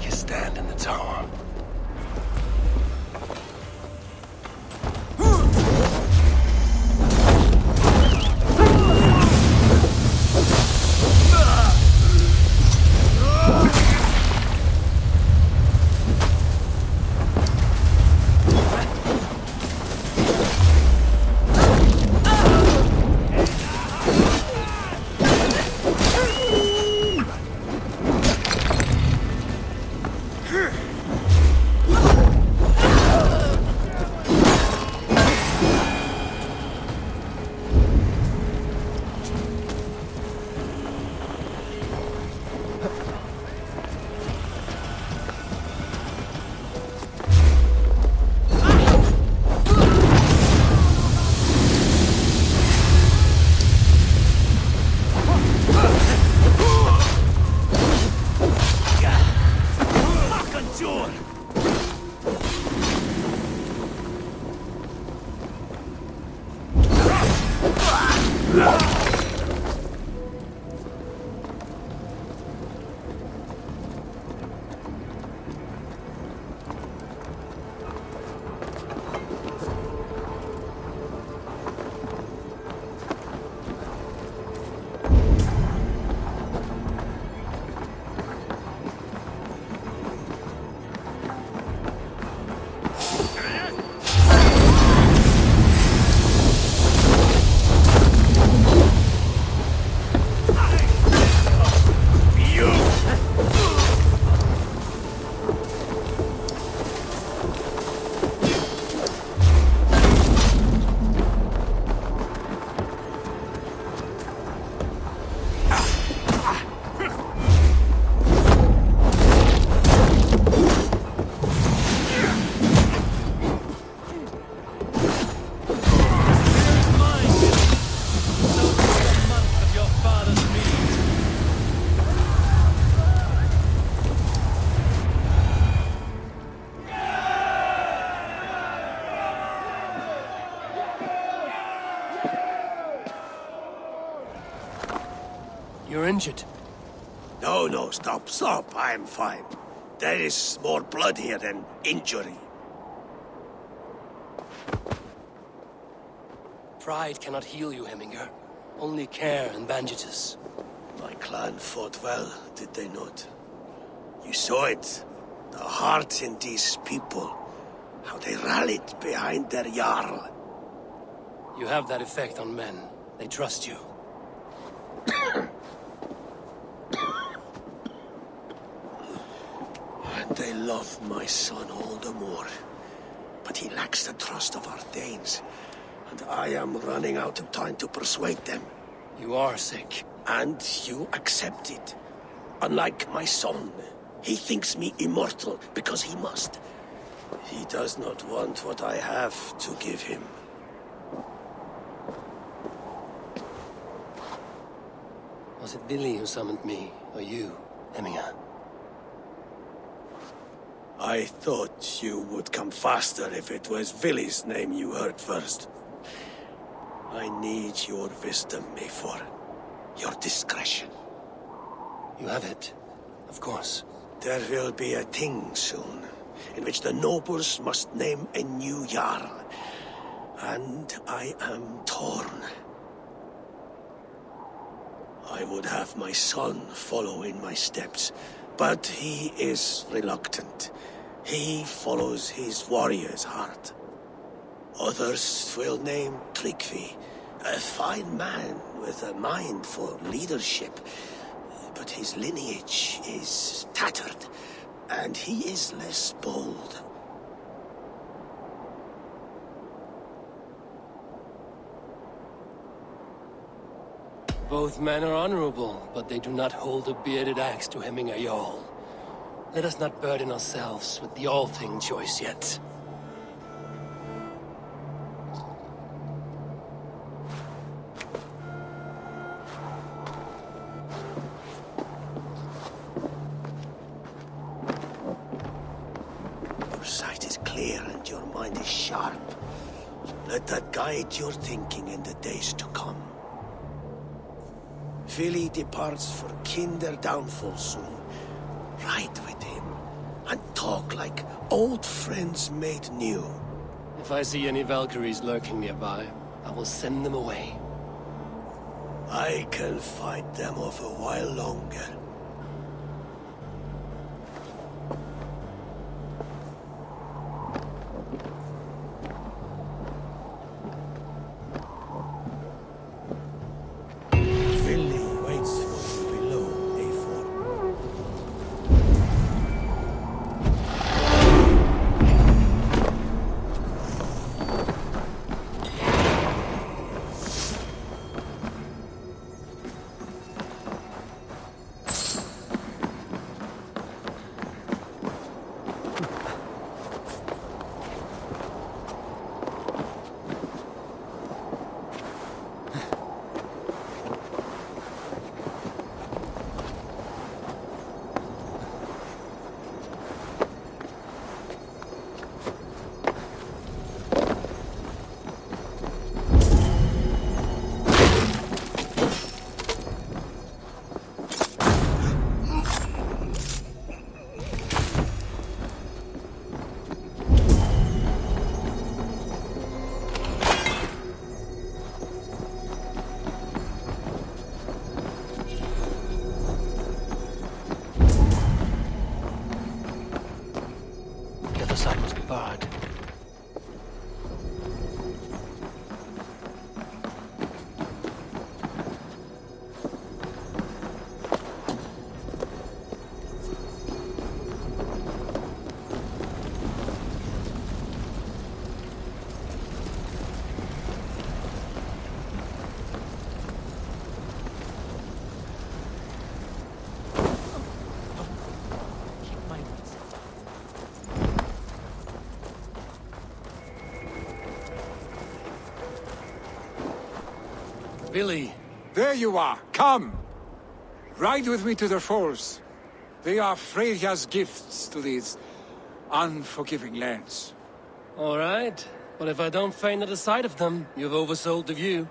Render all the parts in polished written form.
take his stand in the tower. You're injured. No, stop. I'm fine. There is more blood here than injury. Pride cannot heal you, Heminger. Only care and bandages. My clan fought well, did they not? You saw it. The heart in these people. How they rallied behind their Jarl. You have that effect on men. They trust you. And they love my son all the more. But he lacks the trust of our Danes. And I am running out of time to persuade them. You are sick. And you accept it. Unlike my son, he thinks me immortal because he must. He does not want what I have to give him. Was it Vili who summoned me, or you, Heminger? I thought you would come faster if it was Vili's name you heard first. I need your wisdom, Mayfor. Your discretion. You have it, of course. There will be a thing soon, in which the nobles must name a new Jarl. And I am torn. I would have my son follow in my steps, but he is reluctant. He follows his warrior's heart. Others will name Tryggvi, a fine man with a mind for leadership. But his lineage is tattered, and he is less bold. Both men are honorable, but they do not hold a bearded axe to Heminger Jarl. Let us not burden ourselves with the all-thing choice yet. Your sight is clear and your mind is sharp. Let that guide your thinking in the days to come. Vili departs for kinder downfall soon. Ride with him, and talk like old friends made new. If I see any Valkyries lurking nearby, I will send them away. I can fight them off a while longer. Barred. Billy. There you are. Come! Ride with me to the falls. They are Freya's gifts to these unforgiving lands. All right. But if I don't faint at the sight of them, you've oversold the view.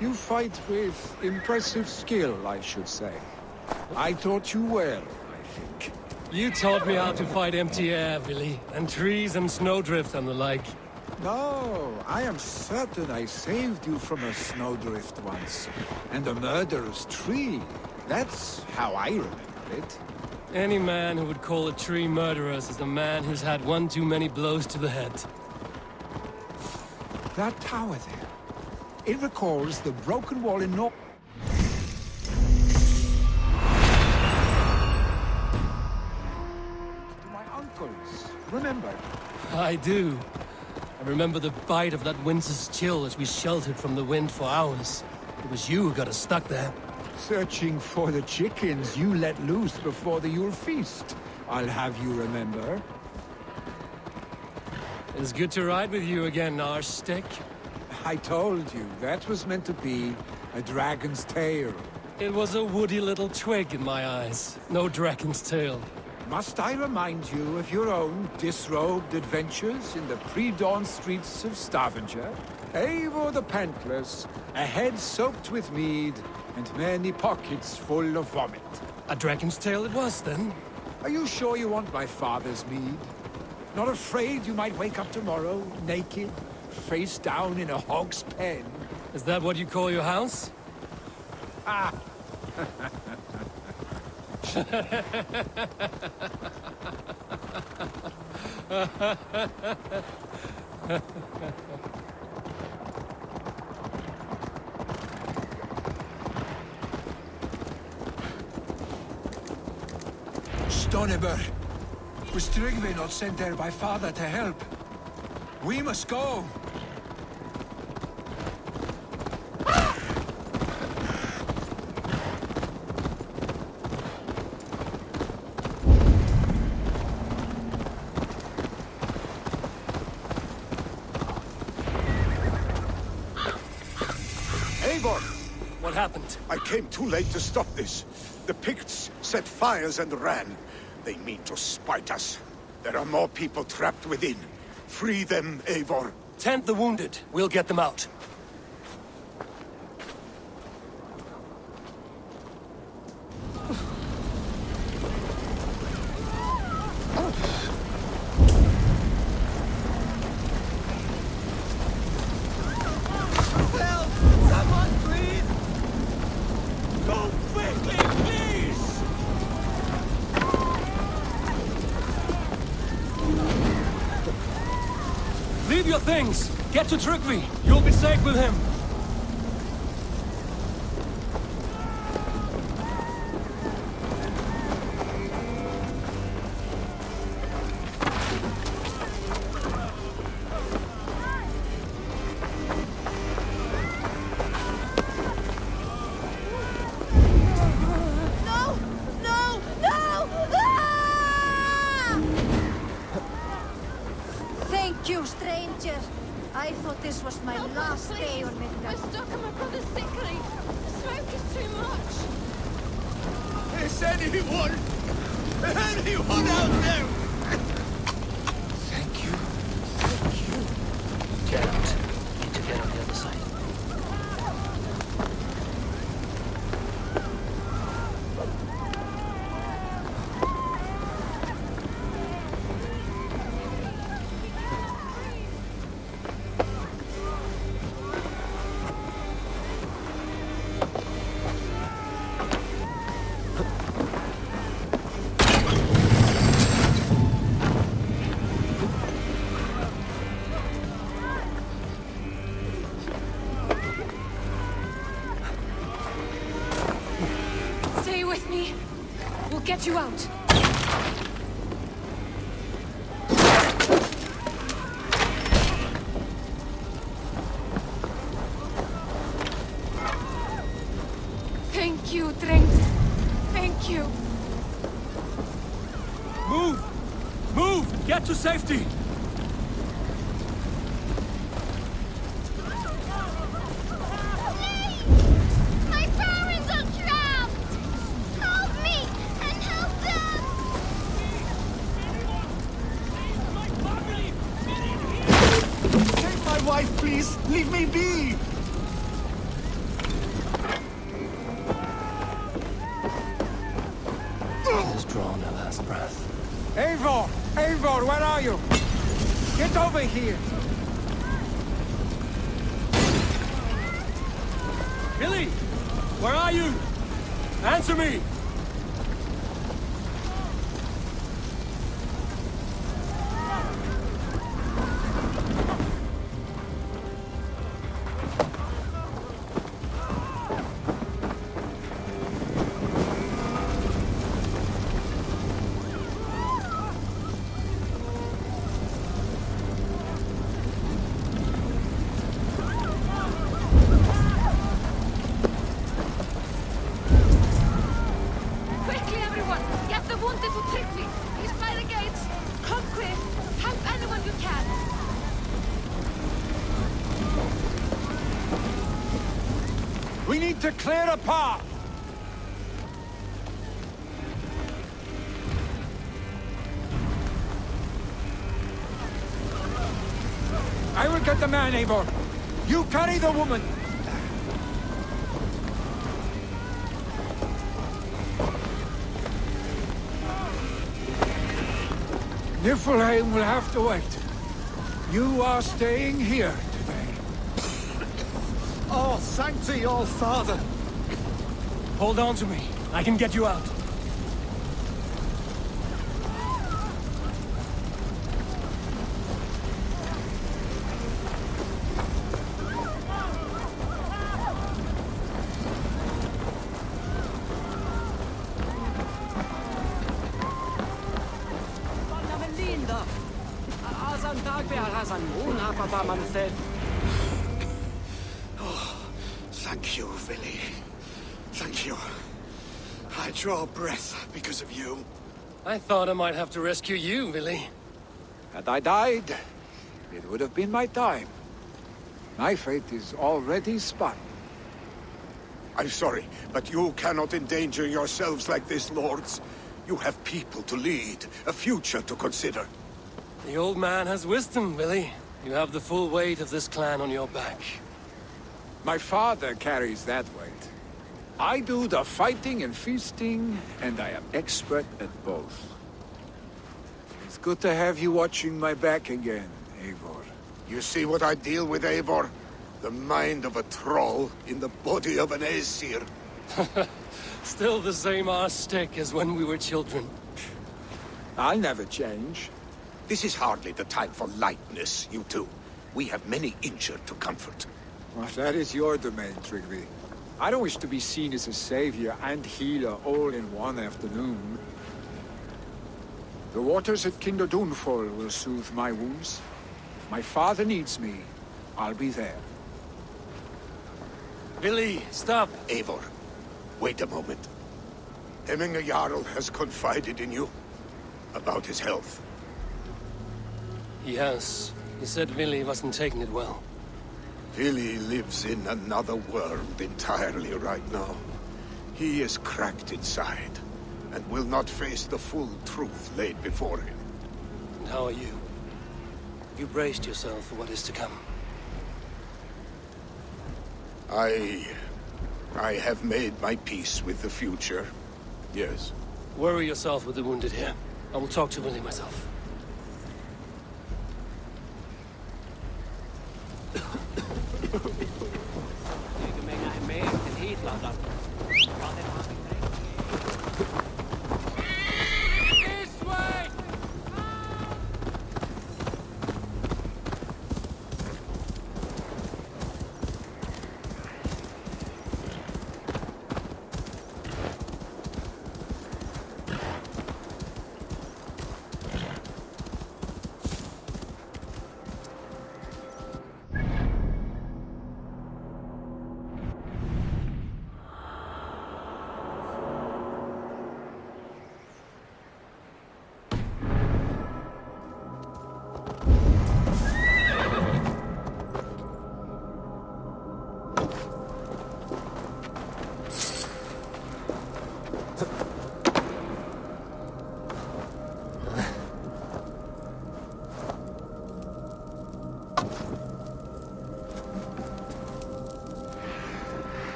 You fight with impressive skill, I should say. I taught you well, I think. You taught me how to fight empty air, Billy, and trees and snowdrift and the like. No, I am certain I saved you from a snowdrift once. And a murderous tree. That's how I remember it. Any man who would call a tree murderous is a man who's had one too many blows to the head. That tower there. It recalls the broken wall in North... My uncle's. Remember? I do. I remember the bite of that winter's chill as we sheltered from the wind for hours. It was you who got us stuck there. Searching for the chickens you let loose before the Yule feast. I'll have you remember. It's good to ride with you again, Arstick. I told you, that was meant to be a dragon's tail. It was a woody little twig in my eyes. No dragon's tail. Must I remind you of your own disrobed adventures in the pre-dawn streets of Stavanger? Eivor the Pantless, a head soaked with mead, and many pockets full of vomit. A dragon's tail it was, then? Are you sure you want my father's mead? Not afraid you might wake up tomorrow, naked, face down in a hog's pen? Is that what you call your house? Ah! Stoneber! Was Tryggvi not sent there by father to help? We must go! Eivor! What happened? I came too late to stop this. The Picts set fires and ran. They mean to spite us. There are more people trapped within. Free them, Eivor. Tend the wounded. We'll get them out. your things! Get to Tryggvi! You'll be safe with him! No! No! No! Ah! Thank you, stranger. I thought this was my last day on We're Midgard. stuck on my brother's sick leave. The smoke is too much. Is anyone out there? Thank you. Thank you. Get out. Need to get on the other side. Stay with me. We'll get you out. Thank you, Dreng. Thank you. Move! Move! Get to safety! My parents are trapped! Help me and help them! Take my wife, please. Leave me be. He has drawn her last breath. Eivor! Eivor, where are you? Get over here! Billy! Where are you? Answer me! Quickly, everyone! Get the wounded to Tryggvi! He's by the gates! Come quick! Help anyone you can! We need to clear a path! I will get the man, Eivor. You carry the woman. Niflheim will have to wait. You are staying here today. Oh, sanctity, all father. Hold on to me. I can get you out. Thank you, Vili. Thank you. I draw breath because of you. I thought I might have to rescue you, Billy. Had I died, it would have been my time. My fate is already spun. I'm sorry, but you cannot endanger yourselves like this, lords. You have people to lead, a future to consider. The old man has wisdom, Billy. You have the full weight of this clan on your back. My father carries that weight. I do the fighting and feasting, and I am expert at both. It's good to have you watching my back again, Eivor. You see what I deal with, Eivor? The mind of a troll in the body of an Aesir. Still the same arse stick as when we were children. I'll never change. This is hardly the time for lightness, you two. We have many injured to comfort. Well, that is your domain, Trigby. I don't wish to be seen as a savior and healer all in one afternoon. The waters at Kinder Dunfall will soothe my wounds. If my father needs me, I'll be there. Billy, stop! Eivor, wait a moment. Hemminger Jarl has confided in you about his health. He has. He said Billy wasn't taking it well. Billy lives in another world entirely right now. He is cracked inside, and will not face the full truth laid before him. And how are you? You braced yourself for what is to come. I have made my peace with the future. Yes. Worry yourself with the wounded here. I will talk to Willie myself.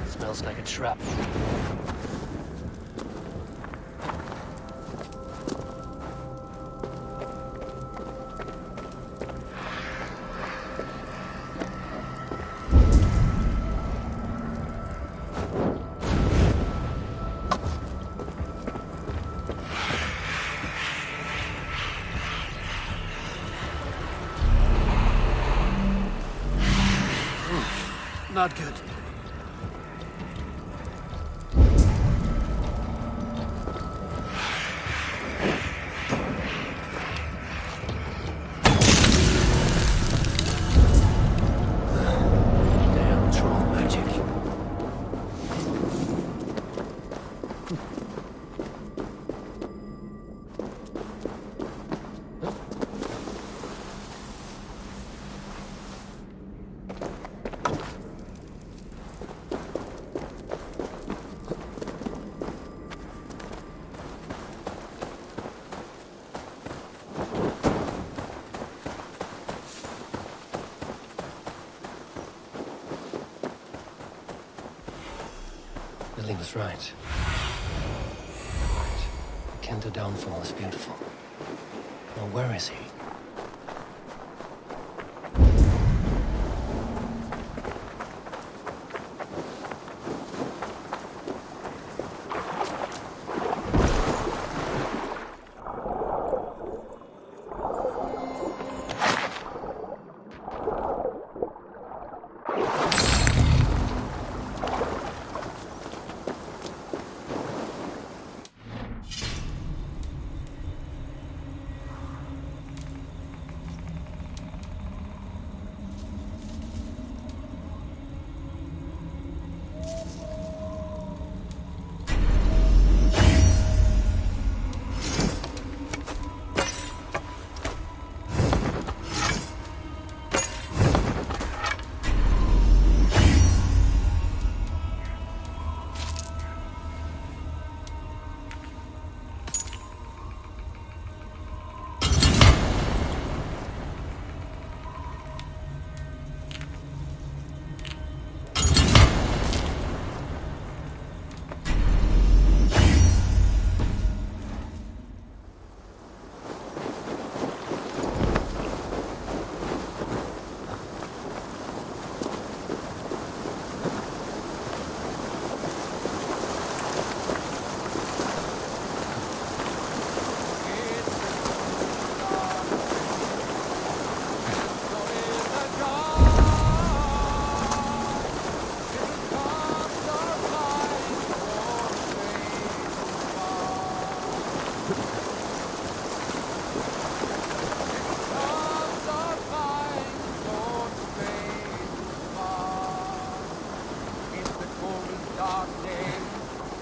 Smells like a trap. Not good. Damn troll magic. Billy was right. Kinder Downfall is beautiful. Now where is he?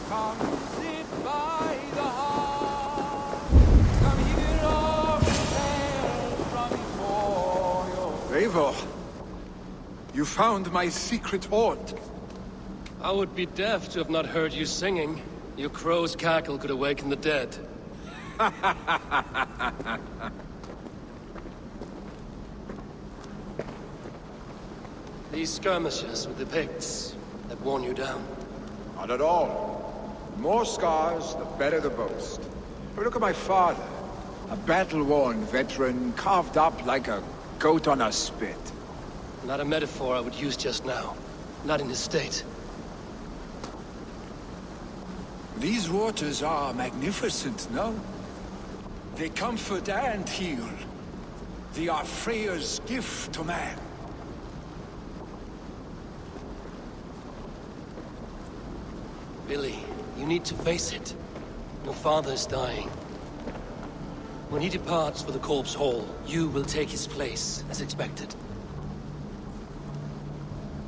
Come sit by the hearth. Come hear our tales from before your... Eivor, you found my secret haunt. I would be deaf to have not heard you singing. Your crow's cackle could awaken the dead. These skirmishes with the pigs that worn you down. Not at all. The more scars, the better the boast. But look at my father. A battle-worn veteran, carved up like a goat on a spit. Not a metaphor I would use just now. Not in his state. These waters are magnificent, no? They comfort and heal. They are Freya's gift to man. Billy, you need to face it. Your father is dying. When he departs for the Corpse Hall, you will take his place, as expected.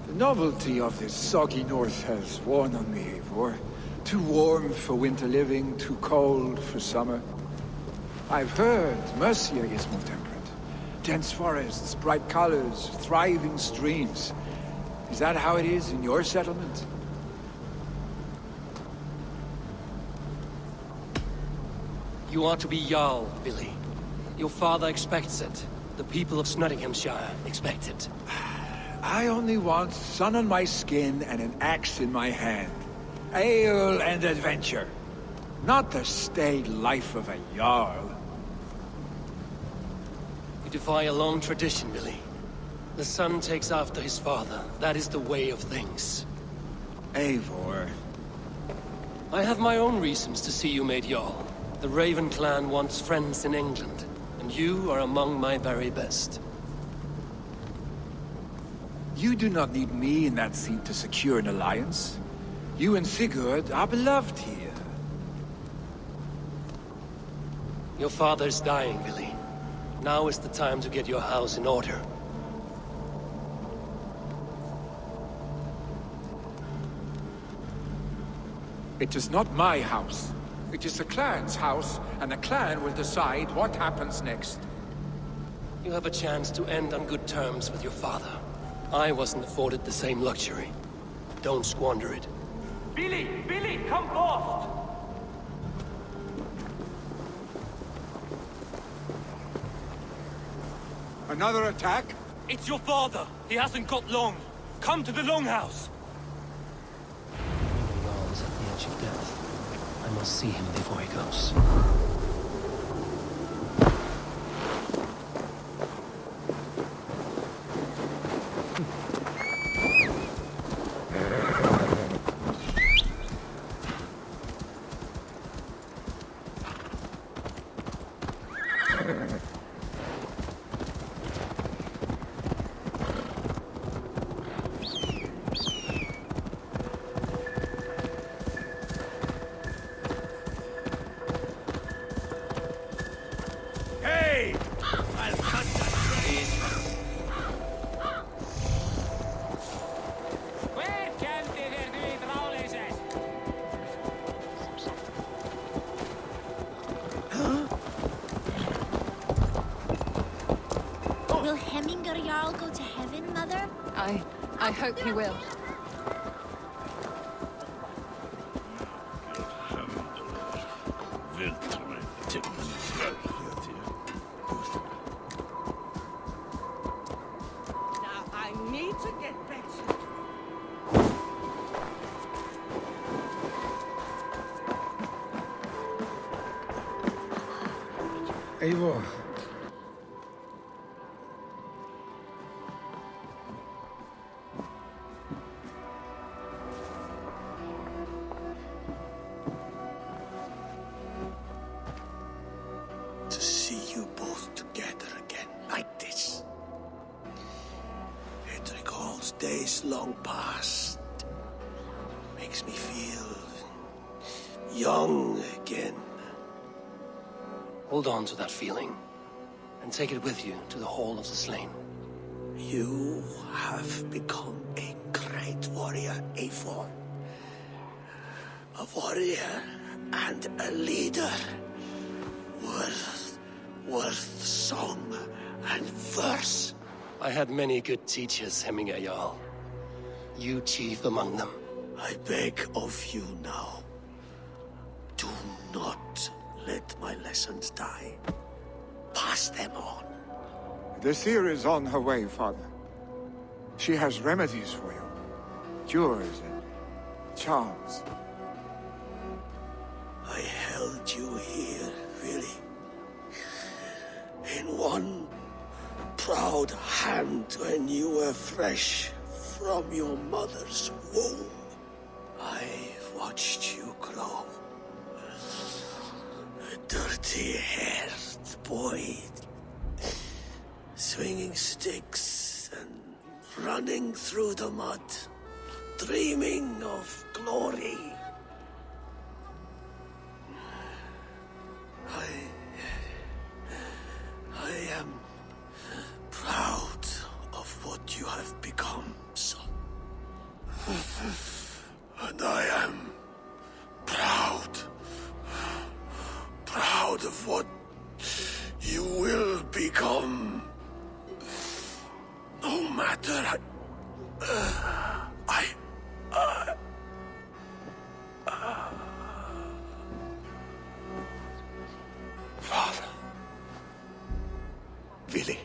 The novelty of this soggy north has worn on me, Eivor. Too warm for winter living, too cold for summer. I've heard Mercia is more temperate. Dense forests, bright colors, thriving streams. Is that how it is in your settlement? You are to be Jarl, Billy. Your father expects it. The people of Nottinghamshire expect it. I only want sun on my skin and an axe in my hand. Ale and adventure. Not the staid life of a Jarl. You defy a long tradition, Billy. The son takes after his father. That is the way of things. Eivor. I have my own reasons to see you made Jarl. The Raven clan wants friends in England, and you are among my very best. You do not need me in that seat to secure an alliance. You and Sigurd are beloved here. Your father is dying, Billy. Now is the time to get your house in order. It is not my house. It is the clan's house, and the clan will decide what happens next. You have a chance to end on good terms with your father. I wasn't afforded the same luxury. Don't squander it. Billy! Billy, come forth! Another attack? It's your father! He hasn't got long! Come to the Longhouse! Jarl is at the edge of death. I must see him before he goes. Will Hemminger Jarl go to heaven, Mother? I hope he will. Now, I need to get back to... Eivor. To see you both together again like this. It recalls days long past. Makes me feel young again. Hold on to that feeling, and take it with you to the Hall of the Slain. You have become a great warrior, Eivor. a warrior and a leader. Worth song and verse. I had many good teachers, Hemminger Jarl. You chief among them. I beg of you now, do not let my lessons die. Pass them on. The seer is on her way, Father. She has remedies for you. Cures and charms. I held you here, really. In one proud hand when you were fresh from your mother's womb. I've watched you grow. A dirty-haired boy, swinging sticks and running through the mud, dreaming of glory. I am proud of what you have become, son. And I am proud of what you will become. No matter Father. Willi.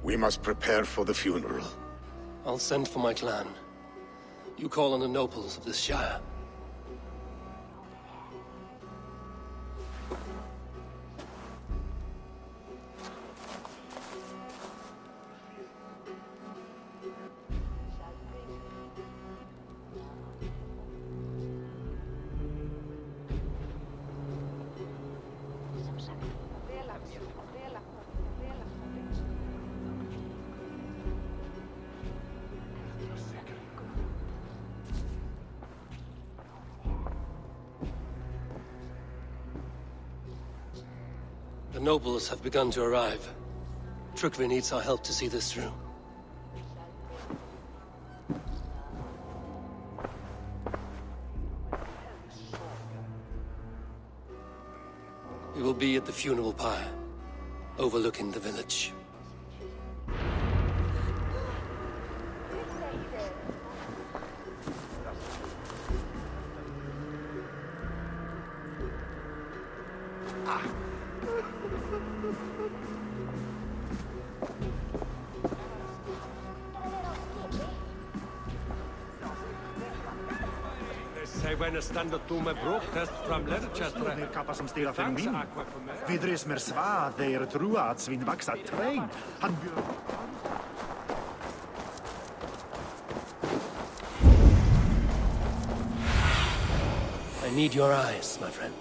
We must prepare for the funeral. I'll send for my clan. You call on the nobles of this shire. The nobles have begun to arrive. Trukvi needs our help to see this through. We will be at the funeral pyre, overlooking the village. Vidris mer sva þeir truat svin vaksa trein. I need your eyes, my friend.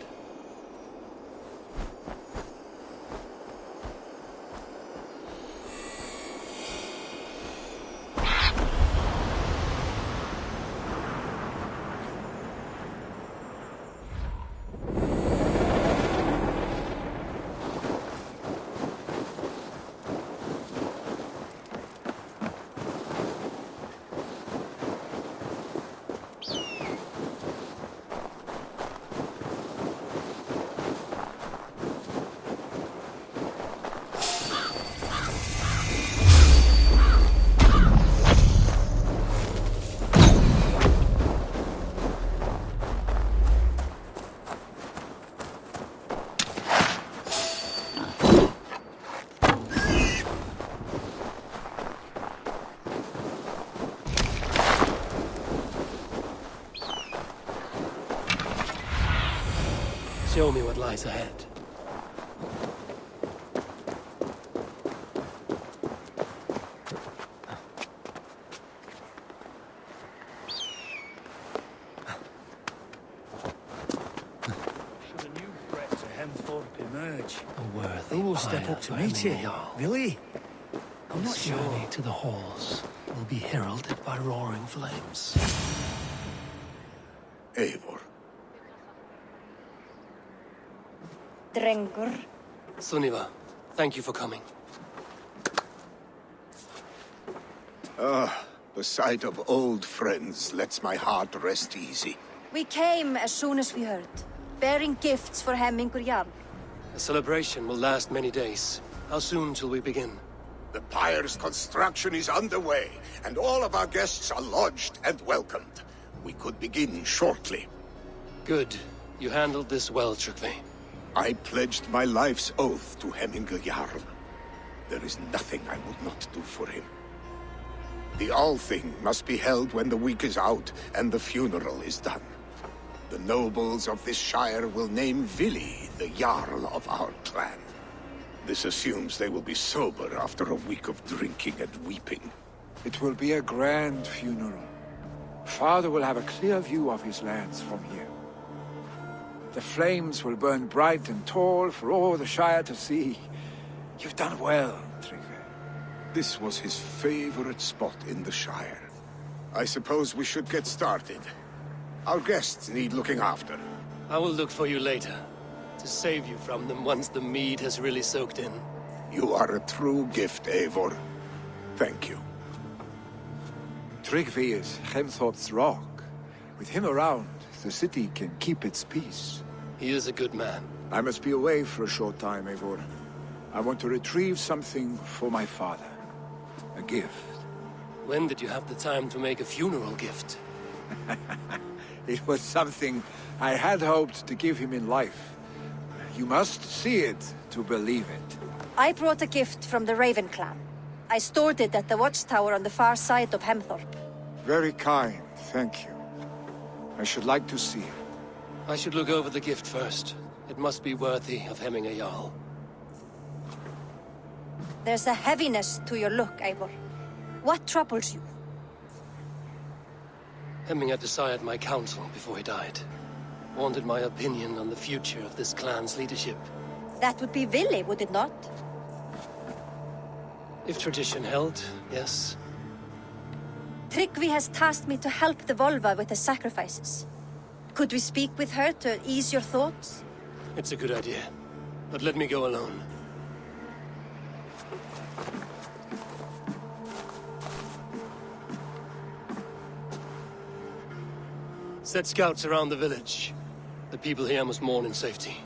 Show me what lies ahead. Should a new threat to Hemthorpe emerge? A worthy Who will step pyre up to for meet Hemminger you? Jarl. Willi? I'm not This sure. journey to the halls will be heralded by roaring flames. Eivor. Drengur. Sunniva, thank you for coming. The sight of old friends lets my heart rest easy. We came as soon as we heard, bearing gifts for Hemmingur Jarl. The celebration will last many days. How soon till we begin? The pyre's construction is underway, and all of our guests are lodged and welcomed. We could begin shortly. Good. You handled this well, Tryggvi. I pledged my life's oath to Hemmingur Jarl. There is nothing I would not do for him. The Althing must be held when the week is out and the funeral is done. The nobles of this shire will name Vili the Jarl of our clan. This assumes they will be sober after a week of drinking and weeping. It will be a grand funeral. Father will have a clear view of his lands from here. The flames will burn bright and tall for all the Shire to see. You've done well, Tryggvi. This was his favorite spot in the Shire. I suppose we should get started. Our guests need looking after. I will look for you later, to save you from them once the mead has really soaked in. You are a true gift, Eivor. Thank you. Tryggvi is Hemthorpe's rock. With him around, the city can keep its peace. He is a good man. I must be away for a short time, Eivor. I want to retrieve something for my father. A gift. When did you have the time to make a funeral gift? It was something I had hoped to give him in life. You must see it to believe it. I brought a gift from the Raven clan. I stored it at the watchtower on the far side of Hemthorpe. Very kind, thank you. I should like to see it. I should look over the gift first. It must be worthy of Hemmingur Jarl. There's a heaviness to your look, Eivor. What troubles you? Hemmingur desired my counsel before he died. Wanted my opinion on the future of this clan's leadership. That would be Vili, would it not? If tradition held, yes. Tryggvi has tasked me to help the Volva with the sacrifices. Could we speak with her to ease your thoughts? It's a good idea. But let me go alone. Set scouts around the village. The people here must mourn in safety.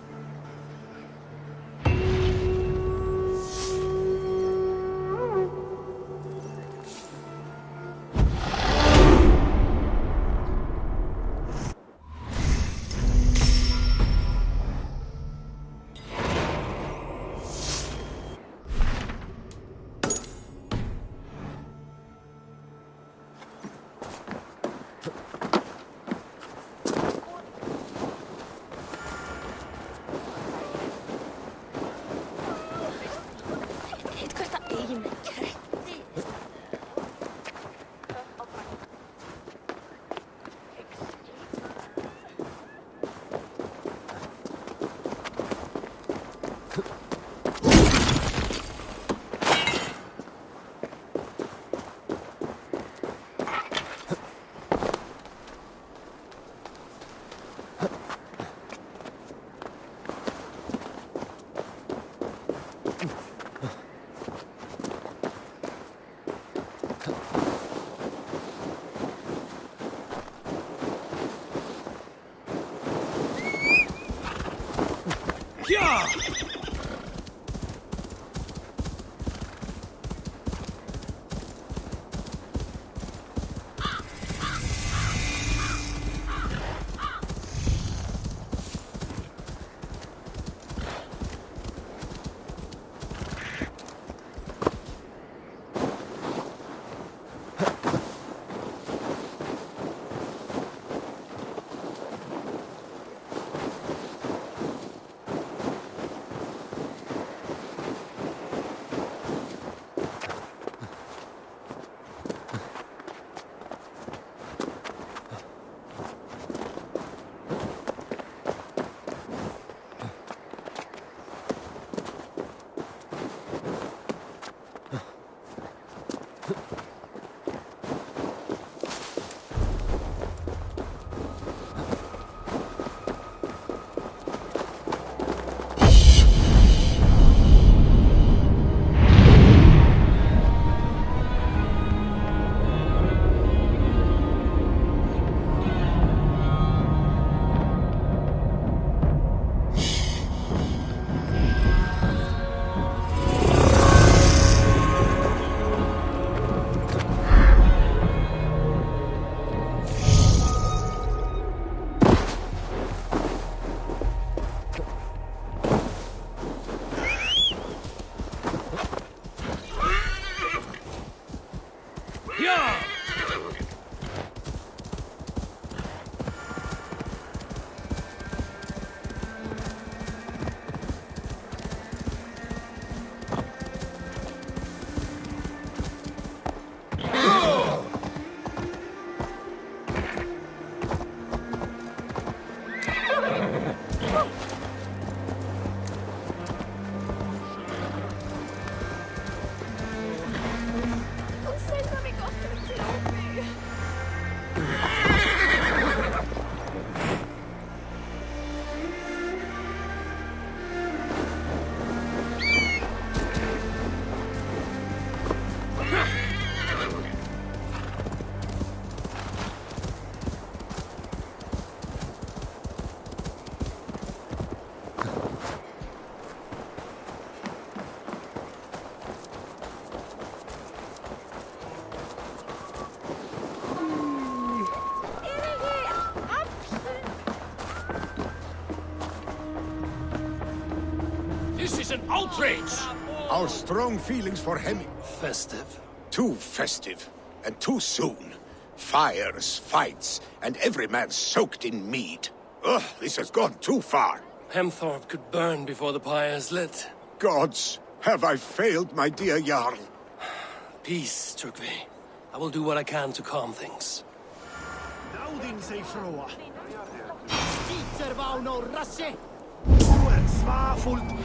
Yeah! This is an outrage! Our strong feelings for Hemming. Festive. Too festive, and too soon. Fires, fights, and every man soaked in mead. Ugh, this has gone too far. Hemthorpe could burn before the pyre is lit. Gods, have I failed my dear Jarl? Peace, Tryggvi. I will do what I can to calm things. Náðin sig fróa. Skýtser ván og rassi. Þú ert svafult.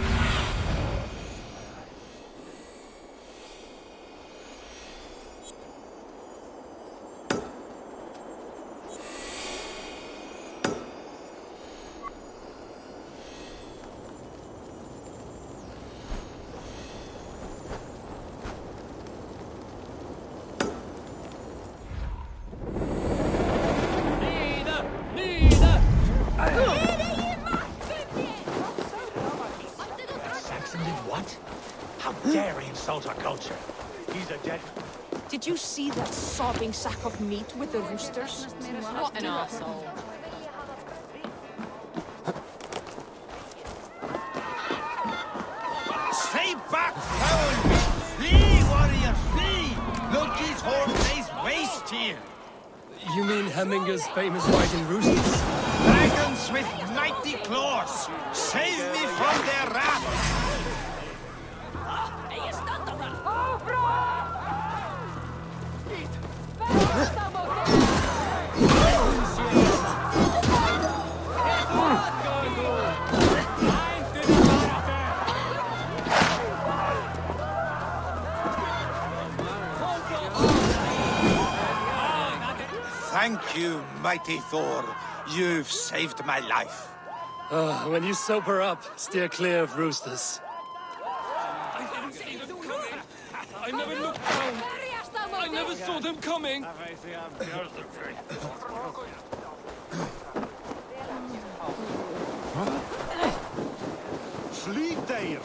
Insult our culture. He's a dead... Did you see that sobbing sack of meat with the roosters? What an arsehole. Stay back, foul! Flee, warrior, flee! Loki's horn lays waste here! You mean Hemminger's famous fighting roosters? Dragons with mighty claws! Save me from their wrath! Thank you, mighty Thor. You've saved my life. When you sober up, steer clear of roosters. I never looked down. I never saw them coming. Sleep there.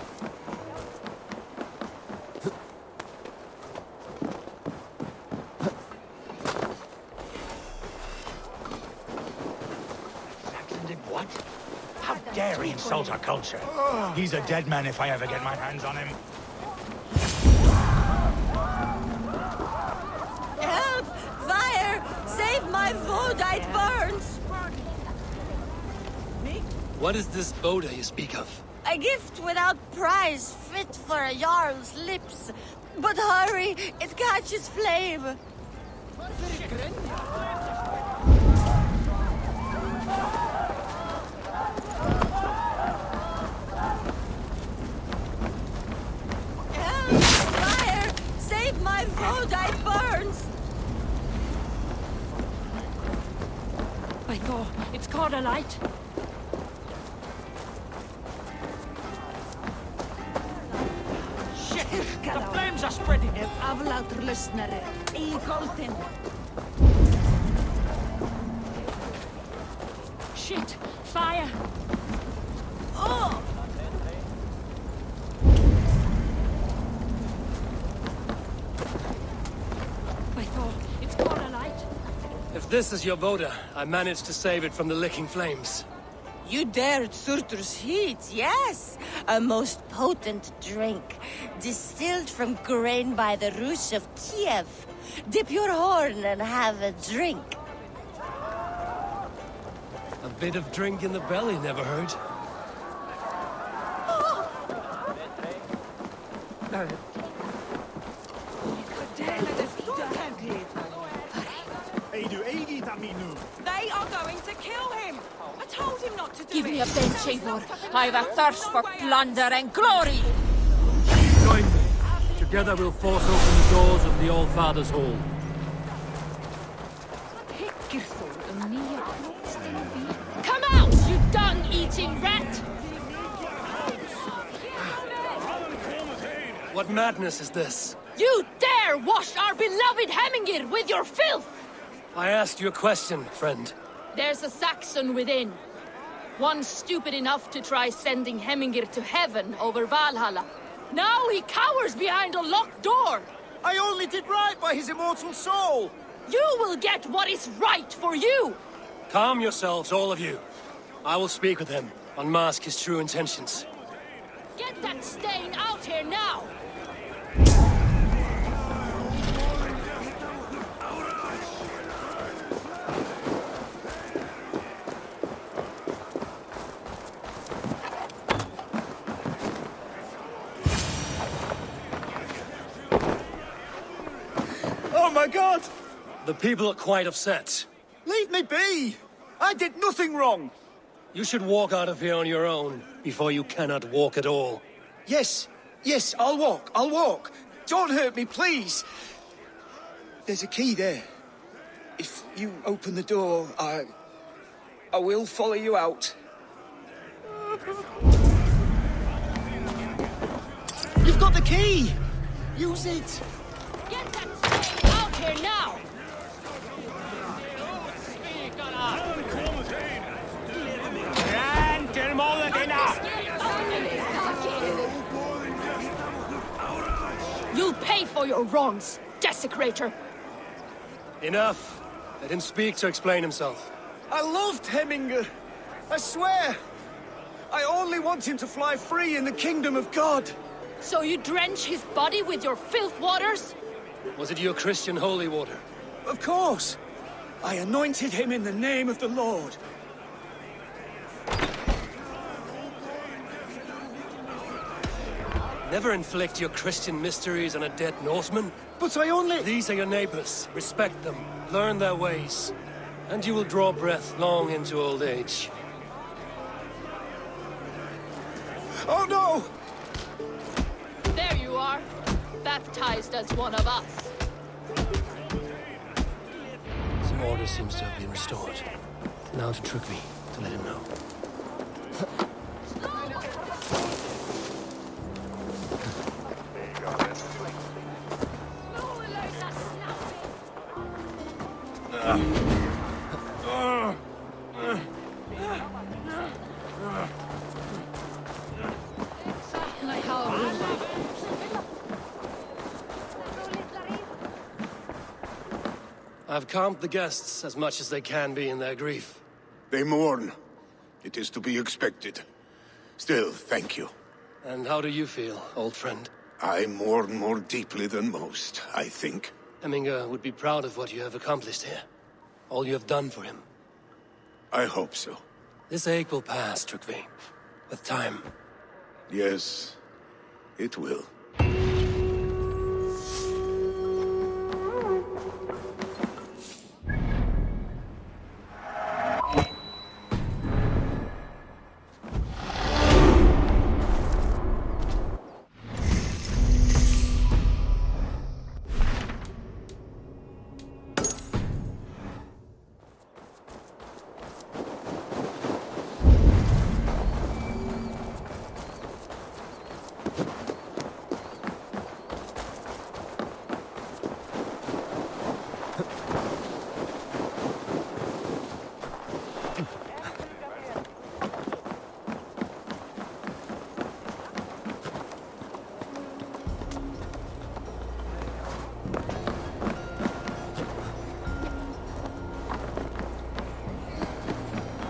What? How dare he insult our culture? He's a dead man if I ever get my hands on him. Help! Fire! Save my wood, it burns! What is this Boda you speak of? A gift without price, fit for a Jarl's lips. But hurry, it catches flame. Help! Fire! Save my wood, it burns! By God, it's caught alight. Shit! The flames are spreading! Shit! Fire! Oh! By God, it's caught alight. If this is your Boda, I managed to save it from the licking flames. You dared Surtur's heat, yes. A most potent drink, distilled from grain by the Rus of Kiev. Dip your horn and have a drink. A bit of drink in the belly never hurt. They are going to kill him! I told him not to do Give it! me a bench, Eivor. I've a thirst for plunder and glory! Join me. Together we'll force open the doors of the All-Father's Hall. Come out, you dung-eating rat! What madness is this? You dare wash our beloved Hemingir with your filth! I asked you a question, friend. There's a Saxon within. One stupid enough to try sending Hemingir to heaven over Valhalla. Now he cowers behind a locked door! I only did right by his immortal soul! You will get what is right for you! Calm yourselves, all of you. I will speak with him, unmask his true intentions. Get that stain out here now! Oh my god! The people are quite upset. Leave me be! I did nothing wrong! You should walk out of here on your own, before you cannot walk at all. Yes, I'll walk. Don't hurt me, please! There's a key there. If you open the door, I will follow you out. You've got the key! Use it! Get that stain out here now! You'll pay for your wrongs, desecrator! Enough. Let him speak to explain himself. I loved Hemminger. I swear. I only want him to fly free in the kingdom of God. So you drench his body with your filth waters? Was it your Christian holy water? Of course. I anointed him in the name of the Lord. Never inflict your Christian mysteries on a dead Norseman. But I only... These are your neighbors. Respect them. Learn their ways. And you will draw breath long into old age. Oh no! There you are. Baptized as one of us. Some order seems to have been restored. Now to Trygve, to let him know. I've calmed the guests as much as they can be in their grief. They mourn. It is to be expected. Still, thank you. And how do you feel, old friend? I mourn more deeply than most, I think. Hemminger would be proud of what you have accomplished here. All you have done for him. I hope so. This ache will pass, Trygve. With time. Yes, it will.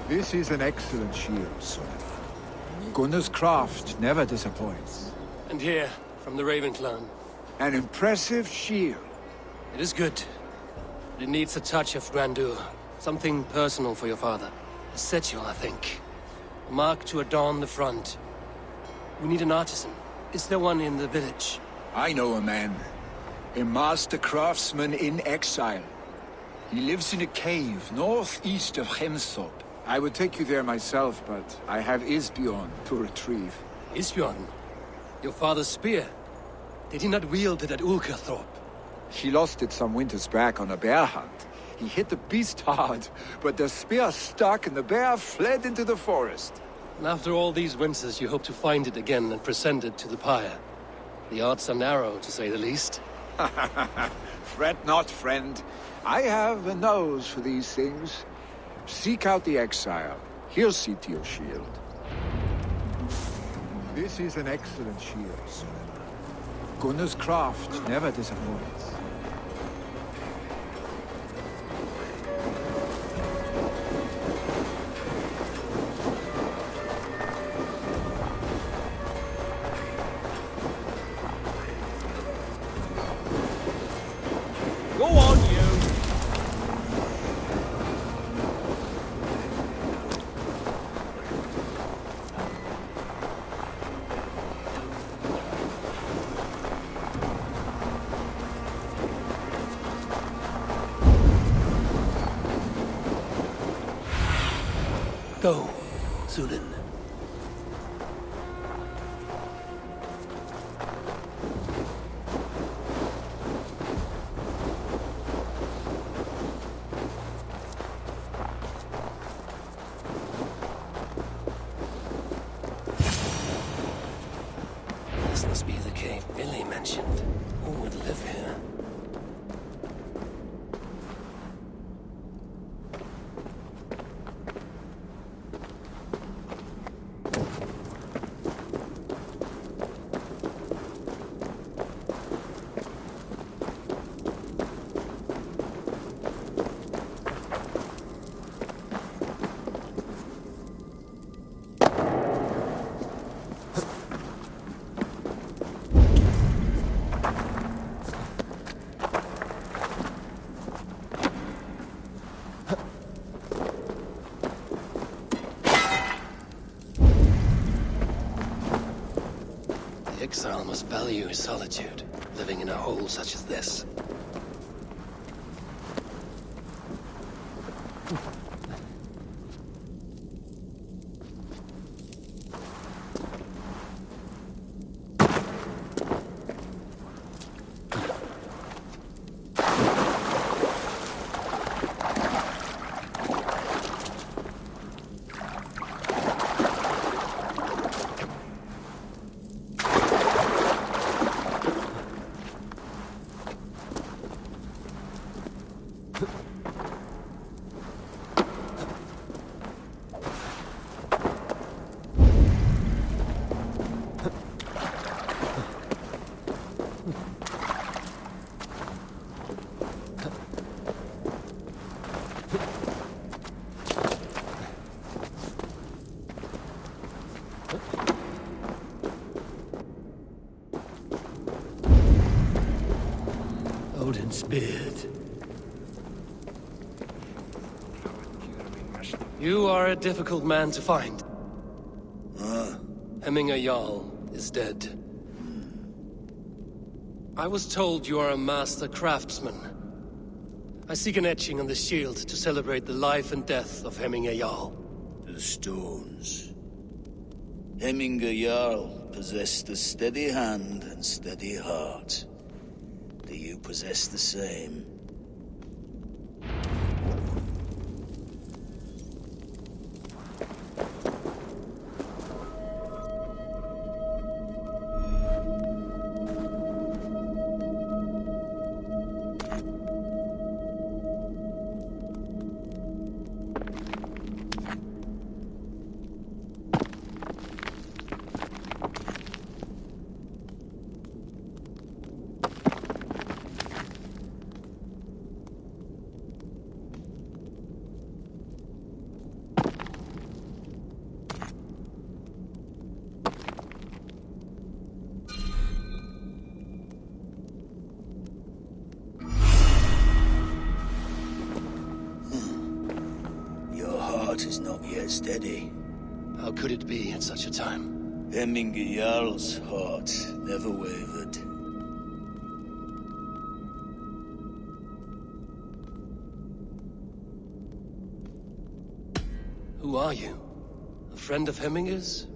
This is an excellent shield, son. Gunnar's craft never disappoints. And here, from the Raven clan. An impressive shield. It is good. But it needs a touch of grandeur. Something personal for your father. A sigil, I think. A mark to adorn the front. We need an artisan. Is there one in the village? I know a man. A master craftsman in exile. He lives in a cave northeast of Hemsop. I would take you there myself, but I have Isbjorn to retrieve. Isbjorn? Your father's spear? Did he not wield it at Ulkerthorpe? He lost it some winters back on a bear hunt. He hit the beast hard, but the spear stuck and the bear fled into the forest. And after all these winters, you hope to find it again and present it to the pyre. The odds are narrow, to say the least. Fret not, friend. I have a nose for these things. Seek out the exile. He'll see to your shield. This is an excellent shield, sir. Gunnar's craft never disappoints. Go on, you! Go, Zulin. This must be the cave Billy mentioned. Who would live here? The exile must value his solitude, living in a hole such as this. Odin's beard. You are a difficult man to find. Hemminger Jarl is dead. I was told you are a master craftsman. I seek an etching on the shield to celebrate the life and death of Hemminger Jarl. The stones. Hemminger Jarl possessed a steady hand and steady heart. Do you possess the same? heart is not yet steady. How could it be at such a time? Hemminger Jarl's heart never wavered. Who are you? A friend of Hemminger's?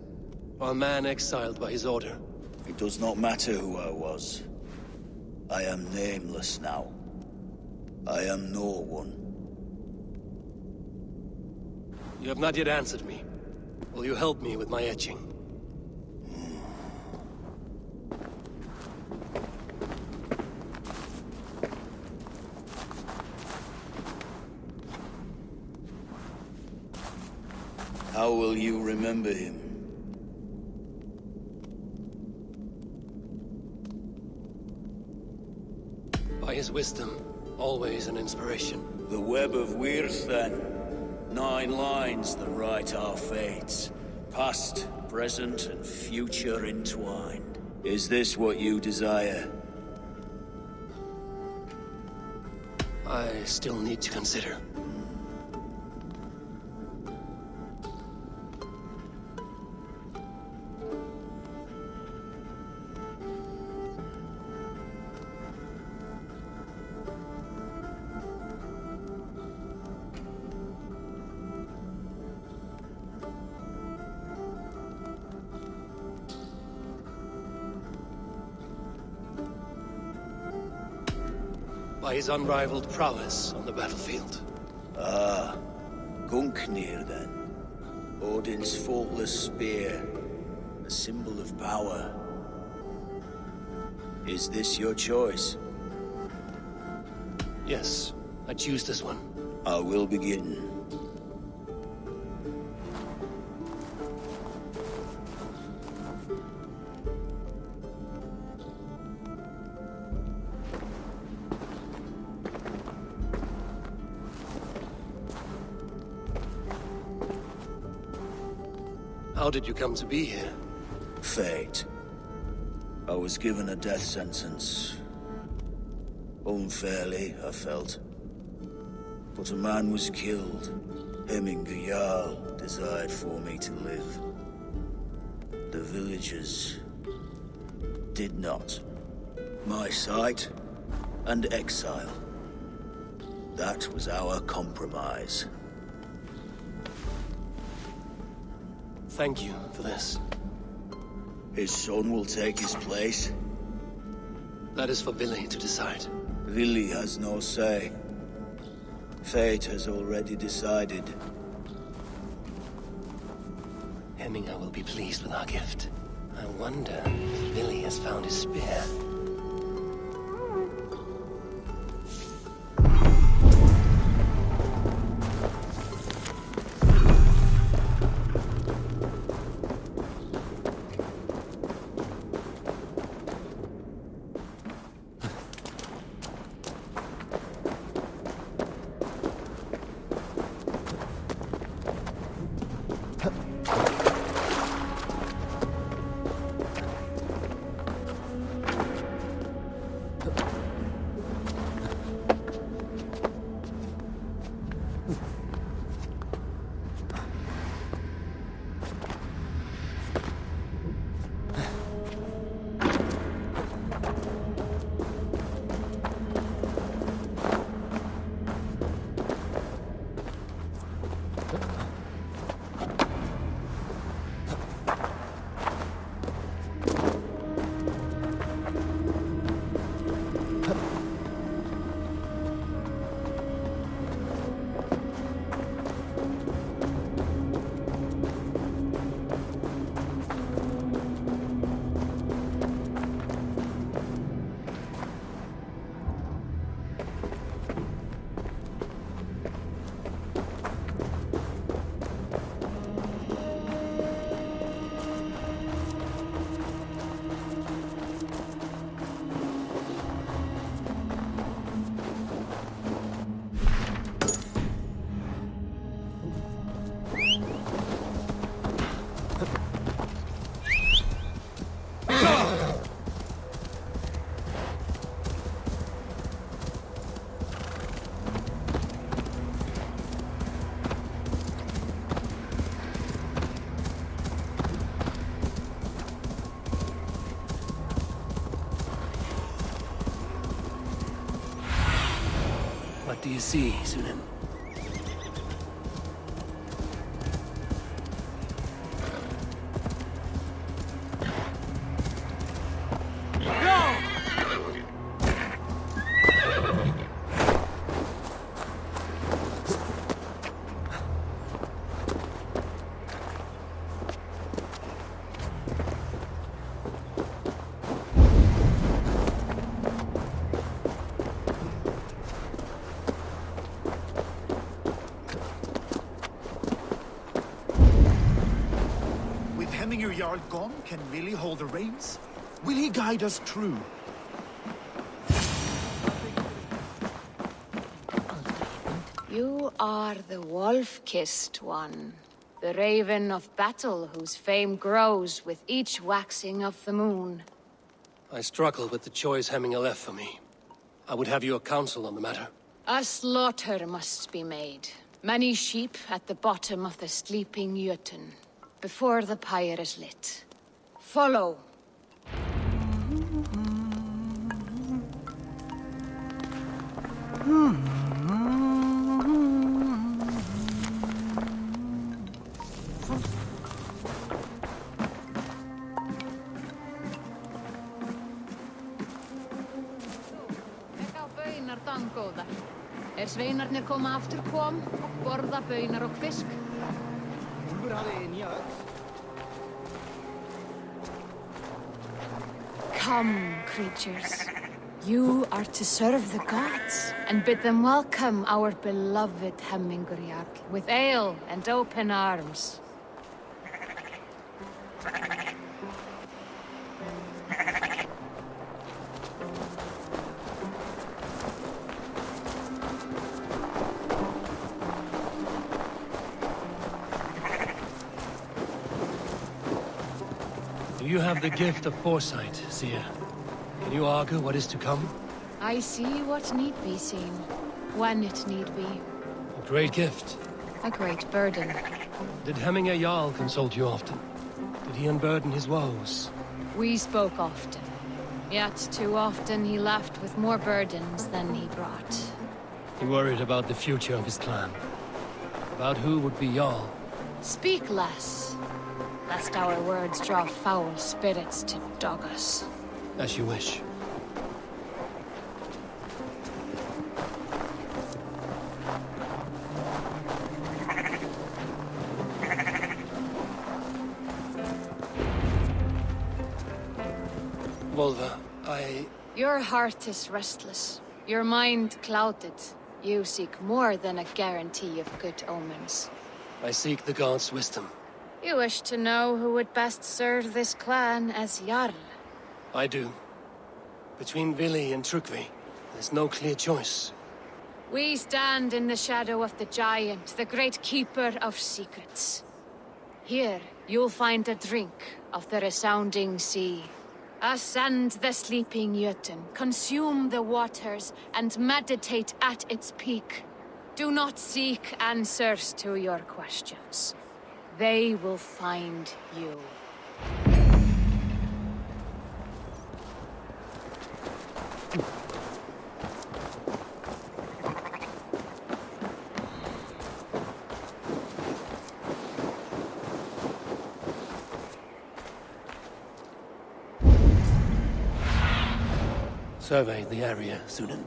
Or a man exiled by his order? It does not matter who I was. I am nameless now. I am no one. You have not yet answered me. Will you help me with my etching? How will you remember him? By his wisdom, always an inspiration. The web of Wirth, then. 9 lines that write our fates. Past, present, and future entwined. Is this what you desire? I still need to consider. By his unrivaled prowess on the battlefield. Ah, Gungnir then. Odin's faultless spear, a symbol of power. Is this your choice? Yes, I choose this one. I will begin. How did you come to be here? Fate. I was given a death sentence. Unfairly, I felt. But a man was killed. Hemminger Jarl desired for me to live. The villagers did not. My sight and exile. That was our compromise. Thank you for this. His son will take his place. That is for Vili to decide. Vili has no say. Fate has already decided. Hemminger will be pleased with our gift. I wonder if Vili has found his spear. you see, Sunan? Hemminger Jarl gone, can Willie hold the reins? Will he guide us true? You are the wolf-kissed one. The raven of battle whose fame grows with each waxing of the moon. I struggle with the choice Hemminger left for me. I would have your counsel on the matter. A slaughter must be made. Many sheep at the bottom of the sleeping Jötun, before the pyre is lit. Follow. Baunar dangóðar. Sveinarnir koma aftur kom og borða baunar og fisk. Come, creatures. You are to serve the gods, and bid them welcome our beloved Hemminger Jarl with ale and open arms. You have the gift of foresight, Seer. Can you argue what is to come? I see what need be seen, when it need be. A great gift. A great burden. Did Hemminger Jarl consult you often? Did he unburden his woes? We spoke often. Yet too often he left with more burdens than he brought. He worried about the future of his clan. About who would be Jarl. Speak less, lest our words draw foul spirits to dog us. As you wish. Volva, Your heart is restless. Your mind clouded. You seek more than a guarantee of good omens. I seek the gods' wisdom. You wish to know who would best serve this clan as Jarl. I do. Between Vili and Trukvi, there's no clear choice. We stand in the shadow of the giant, the great keeper of secrets. Here, you'll find a drink of the resounding sea. Ascend the sleeping Jötun, consume the waters, and meditate at its peak. Do not seek answers to your questions. They will find you. Survey the area, Sunan.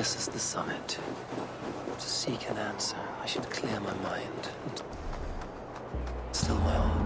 This is the summit. To seek an answer, I should clear my mind and still my heart.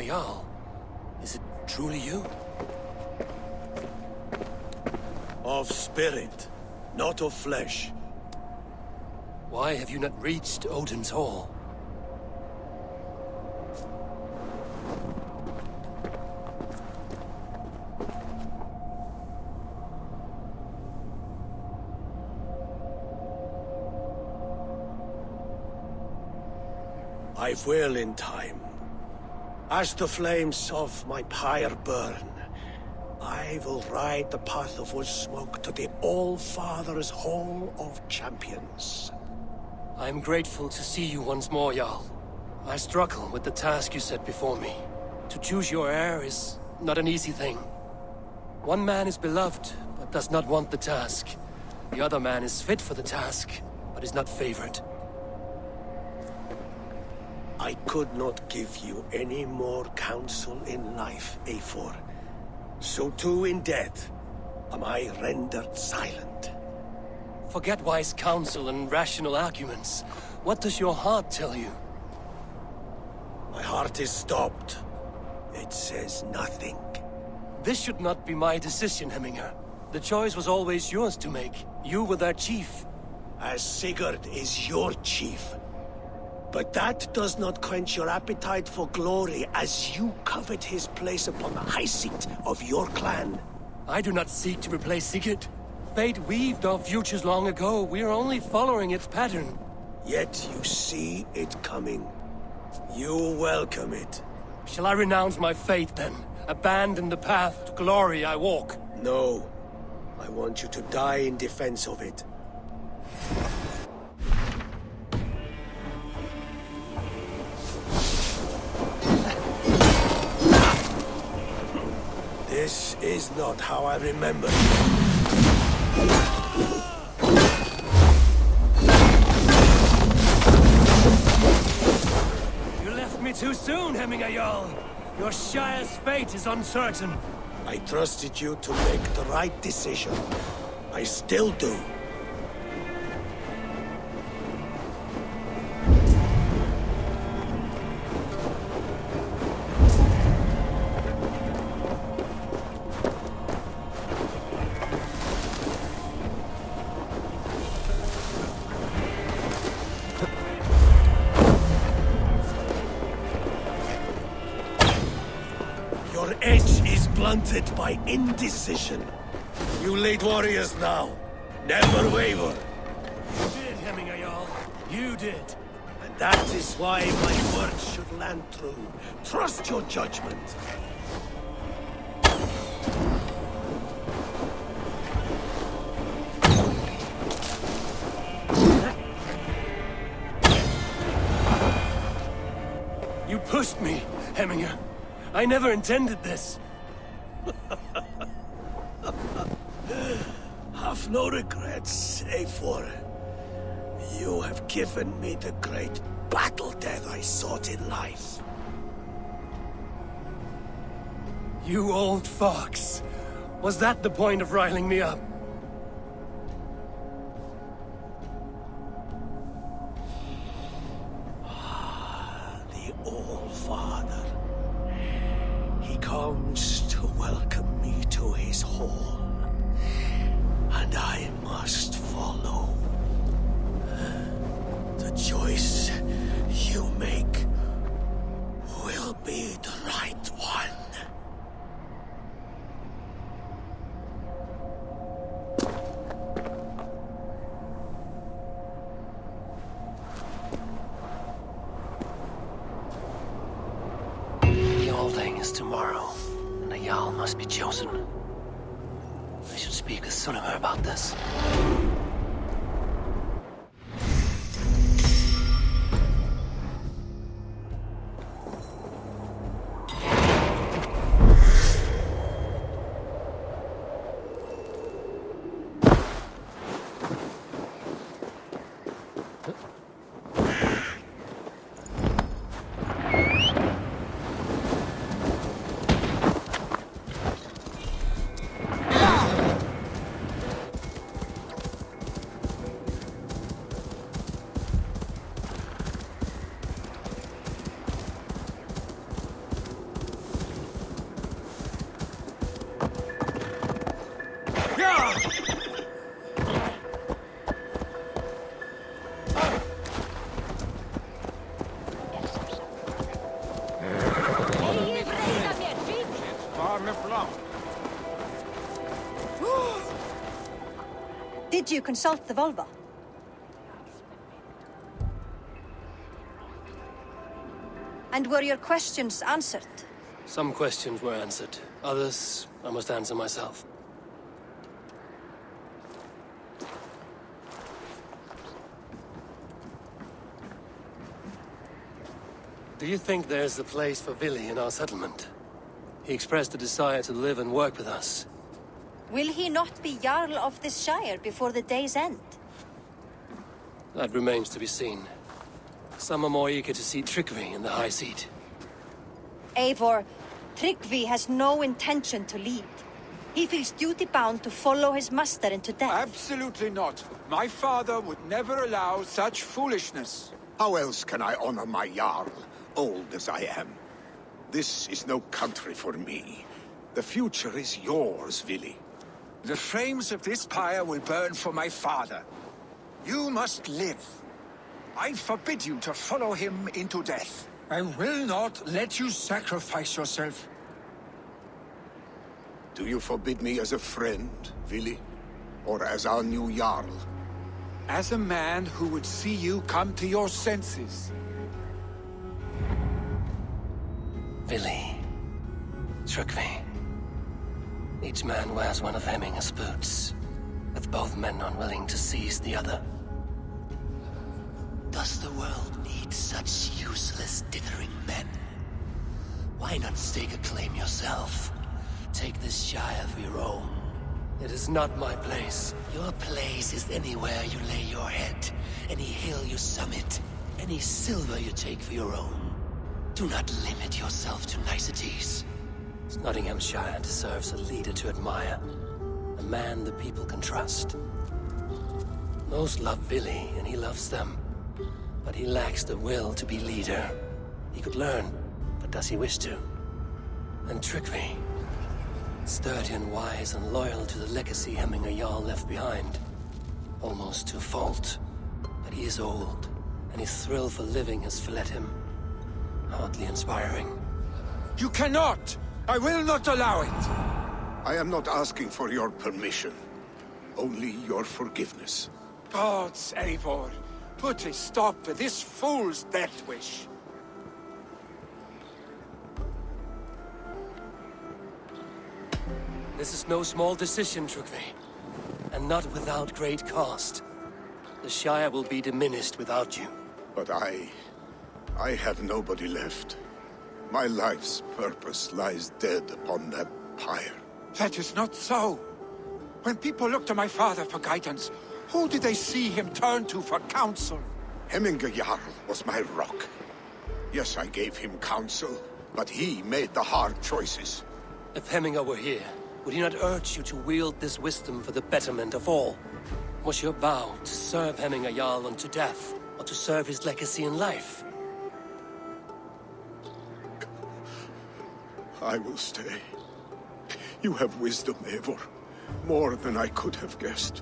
Jarl, is it truly you? Of spirit, not of flesh. Why have you not reached Odin's Hall? I will in time. As the flames of my pyre burn, I will ride the path of wood smoke to the All-Father's Hall of Champions. I'm grateful to see you once more, Jarl. I struggle with the task you set before me. To choose your heir is not an easy thing. One man is beloved, but does not want the task. The other man is fit for the task, but is not favored. I could not give you any more counsel in life, Eivor. So too in death am I rendered silent. Forget wise counsel and rational arguments. What does your heart tell you? My heart is stopped. It says nothing. This should not be my decision, Hemminger. The choice was always yours to make. You were their chief. As Sigurd is your chief. But that does not quench your appetite for glory as you covet his place upon the high seat of your clan. I do not seek to replace Sigurd. Fate weaved our futures long ago. We are only following its pattern. Yet you see it coming. You welcome it. Shall I renounce my faith then? Abandon the path to glory I walk? No. I want you to die in defense of it. This is not how I remember it. You left me too soon, Hemminger Jarl. Your Shire's fate is uncertain. I trusted you to make the right decision. I still do. Your edge is blunted by indecision. You lead warriors now. Never waver. You did, Hemminger Jarl. You did. And that is why my words should land true. Trust your judgment. You pushed me, Hemminger. I never intended this. Have no regrets, Eivor. You have given me the great battle death I sought in life. You old fox. Was that the point of riling me up? The All-Father. He comes to welcome me to his hall. And I must follow. The choice you make will be the right one. The Alding is tomorrow, and the Jarl must be chosen. I should speak with Sunnema about this. Did you consult the Volva? And were your questions answered? Some questions were answered. Others, I must answer myself. Do you think there's a place for Vili in our settlement? He expressed a desire to live and work with us. Will he not be Jarl of this Shire before the day's end? That remains to be seen. Some are more eager to see Tryggvi in the high seat. Eivor, Tryggvi has no intention to lead. He feels duty-bound to follow his master into death. Absolutely not. My father would never allow such foolishness. How else can I honor my Jarl, old as I am? This is no country for me. The future is yours, Vili. The flames of this pyre will burn for my father. You must live. I forbid you to follow him into death. I will not let you sacrifice yourself. Do you forbid me as a friend, Vili? Or as our new Jarl? As a man who would see you come to your senses. Vili. Tryggvi. Each man wears one of Hemminger's boots, with both men unwilling to seize the other. Does the world need such useless, dithering men? Why not stake a claim yourself? Take this Shire for your own. It is not my place. Your place is anywhere you lay your head, any hill you summit, any silver you take for your own. Do not limit yourself to niceties. Nottinghamshire deserves a leader to admire. A man the people can trust. Most love Vili, and he loves them. But he lacks the will to be leader. He could learn, but does he wish to? And Tryggvi. Sturdy and wise and loyal to the legacy Hemminger Jarl left behind. Almost to a fault. But he is old, and his thrill for living has fled him. Hardly inspiring. You cannot! I will not allow it! I am not asking for your permission. Only your forgiveness. Gods, Eivor, put a stop to this fool's death wish. This is no small decision, Tryggvi. And not without great cost. The Shire will be diminished without you. But I have nobody left. My life's purpose lies dead upon that pyre. That is not so. When people look to my father for guidance, who did they see him turn to for counsel? Hemminger Jarl was my rock. Yes, I gave him counsel, but he made the hard choices. If Hemminger were here, would he not urge you to wield this wisdom for the betterment of all? Was your vow to serve Hemminger Jarl unto death, or to serve his legacy in life? I will stay. You have wisdom, Eivor. More than I could have guessed.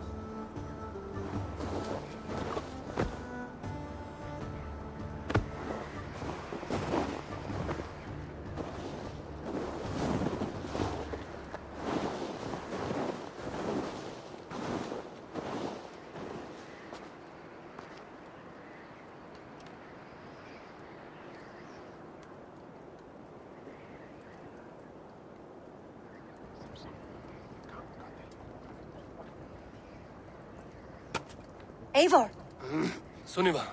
Eivor! Sunniva.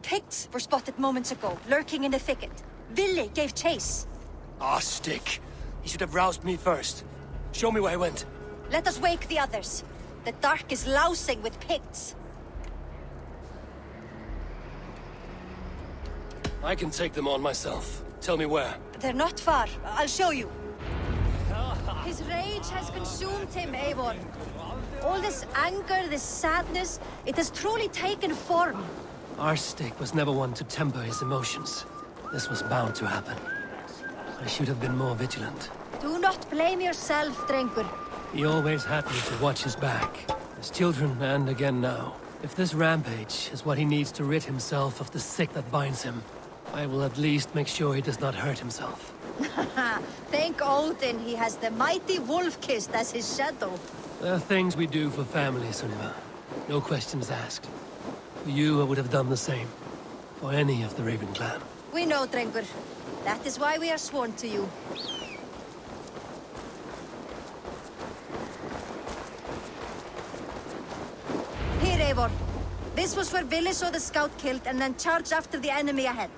Picts were spotted moments ago, lurking in the thicket. Vili gave chase. Ah, stick. He should have roused me first. Show me where he went. Let us wake the others. The dark is lousing with Picts. I can take them on myself. Tell me where. They're not far. I'll show you. His rage has consumed him, Eivor. All this anger, this sadness, it has truly taken form. Our stick was never one to temper his emotions. This was bound to happen. I should have been more vigilant. Do not blame yourself, Drengur. He always had me to watch his back. As children, and again now. If this rampage is what he needs to rid himself of the sick that binds him, I will at least make sure he does not hurt himself. Thank Odin he has the mighty Wolf-Kissed as his shadow. There are things we do for family, Sunniva. No questions asked. For you, I would have done the same. For any of the Raven clan. We know, Drengur. That is why we are sworn to you. Here, Eivor. This was where Vili saw the scout killed and then charged after the enemy ahead.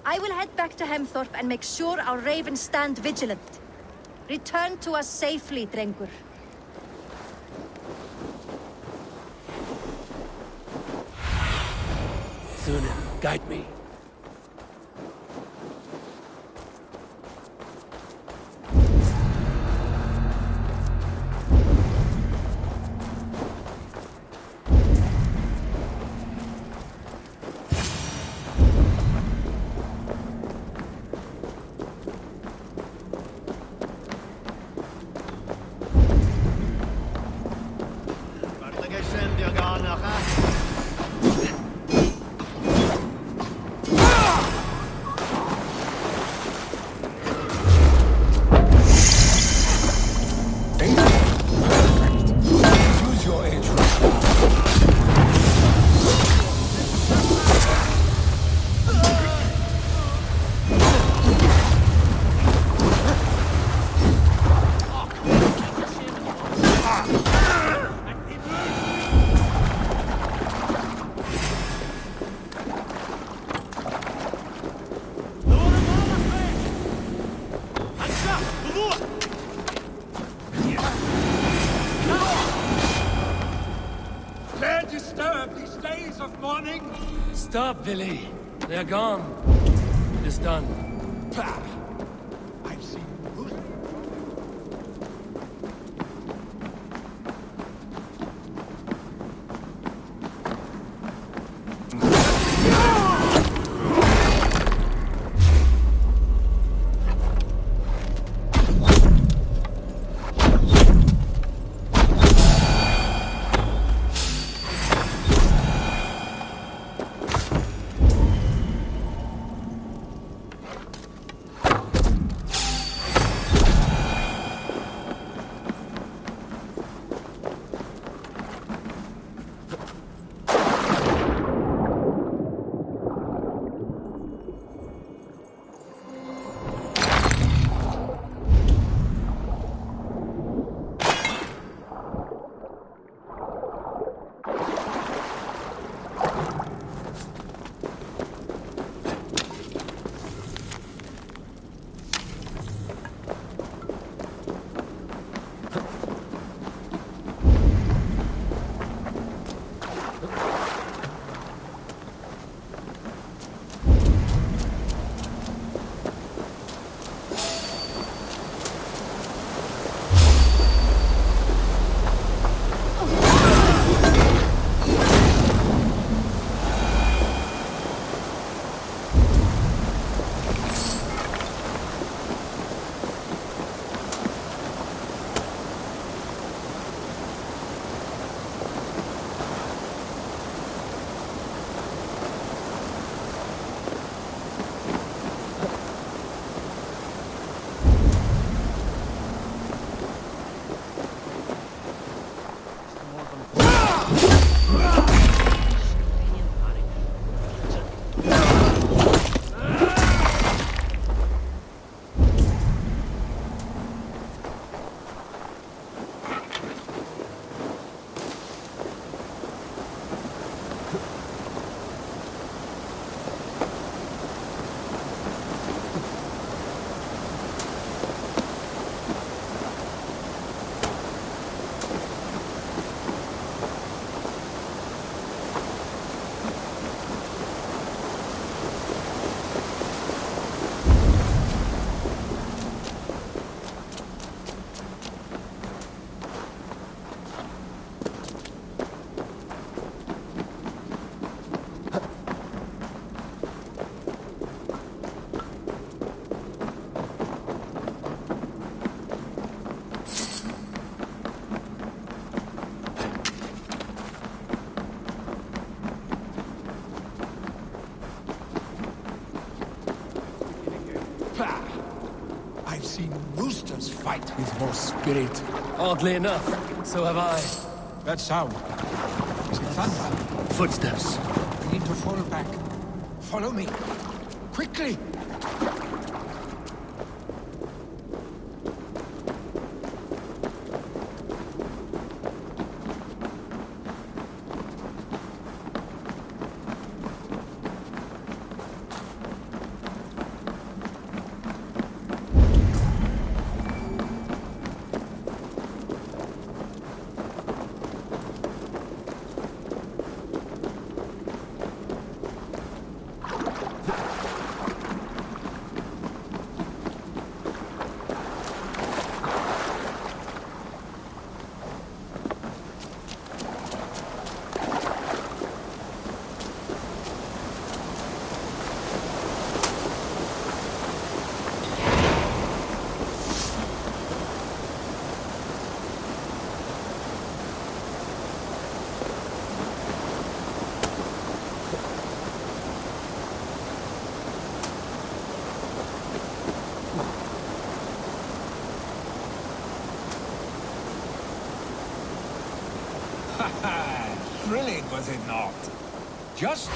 I will head back to Hemthorpe and make sure our ravens stand vigilant. Return to us safely, Drengur. Sunan, guide me. Stop, Vili. They're gone. It is done. I've seen good. roosters fight with more spirit. Oddly enough, so have I. That sound. Is it thunder? Footsteps. We need to fall back. Follow me. Quickly! Thrilling, was it not? Just...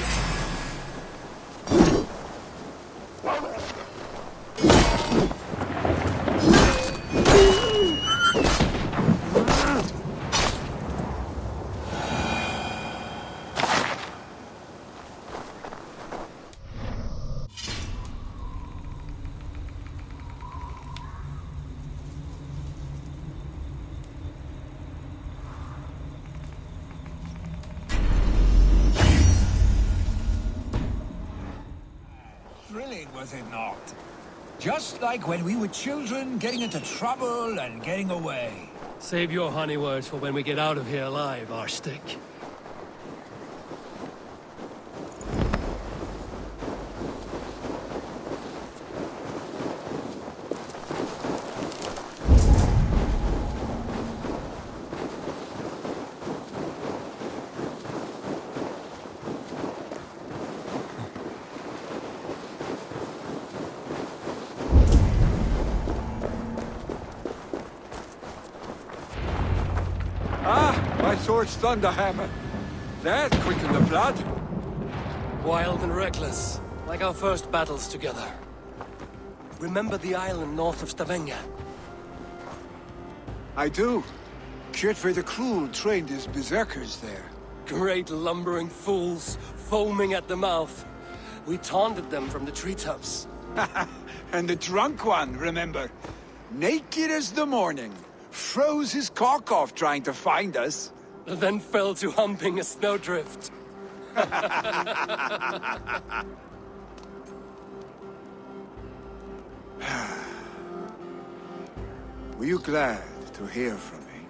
Thrilling, was it not? Just like when we were children, getting into trouble and getting away. Save your honey words for when we get out of here alive, Arstick. My sword's thunderhammer. That quickened the blood. Wild and reckless, like our first battles together. Remember the island north of Stavanger? I do. Kjotve the Cruel trained his berserkers there. Great lumbering fools, foaming at the mouth. We taunted them from the treetops. And the drunk one, remember? Naked as the morning. Froze his cock off trying to find us. Then fell to humping a snowdrift. Were you glad to hear from me?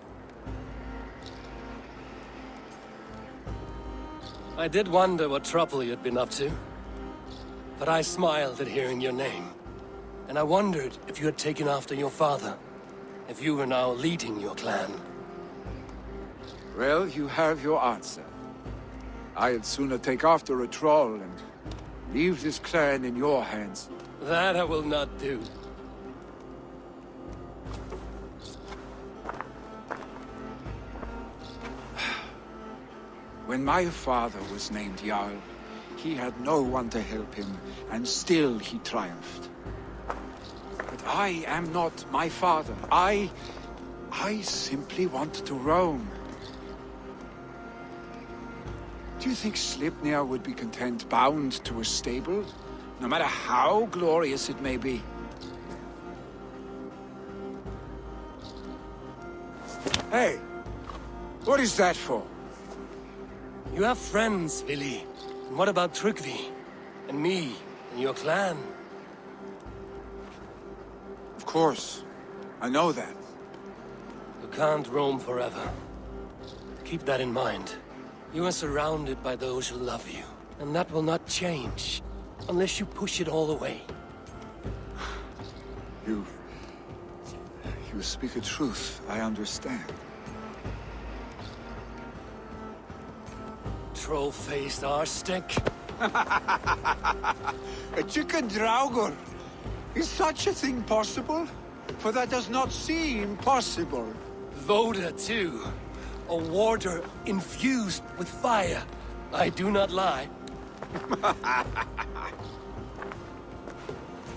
I did wonder what trouble you'd been up to. But I smiled at hearing your name. And I wondered if you had taken after your father. If you were now leading your clan. Well, you have your answer. I'd sooner take after a troll and leave this clan in your hands. That I will not do. When my father was named Jarl, he had no one to help him, and still he triumphed. But I am not my father. I simply want to roam. Do you think Sleipnir would be content bound to a stable, no matter how glorious it may be? Hey, what is that for? You have friends, Vili. And what about Tryggvi? And me, and your clan? Of course. I know that. You can't roam forever. Keep that in mind. You are surrounded by those who love you. And that will not change, unless you push it all away. You speak a truth, I understand. Troll-faced Arstick. A chicken draugur! Is such a thing possible? For that does not seem possible. Voda, too. A warder infused with fire. I do not lie.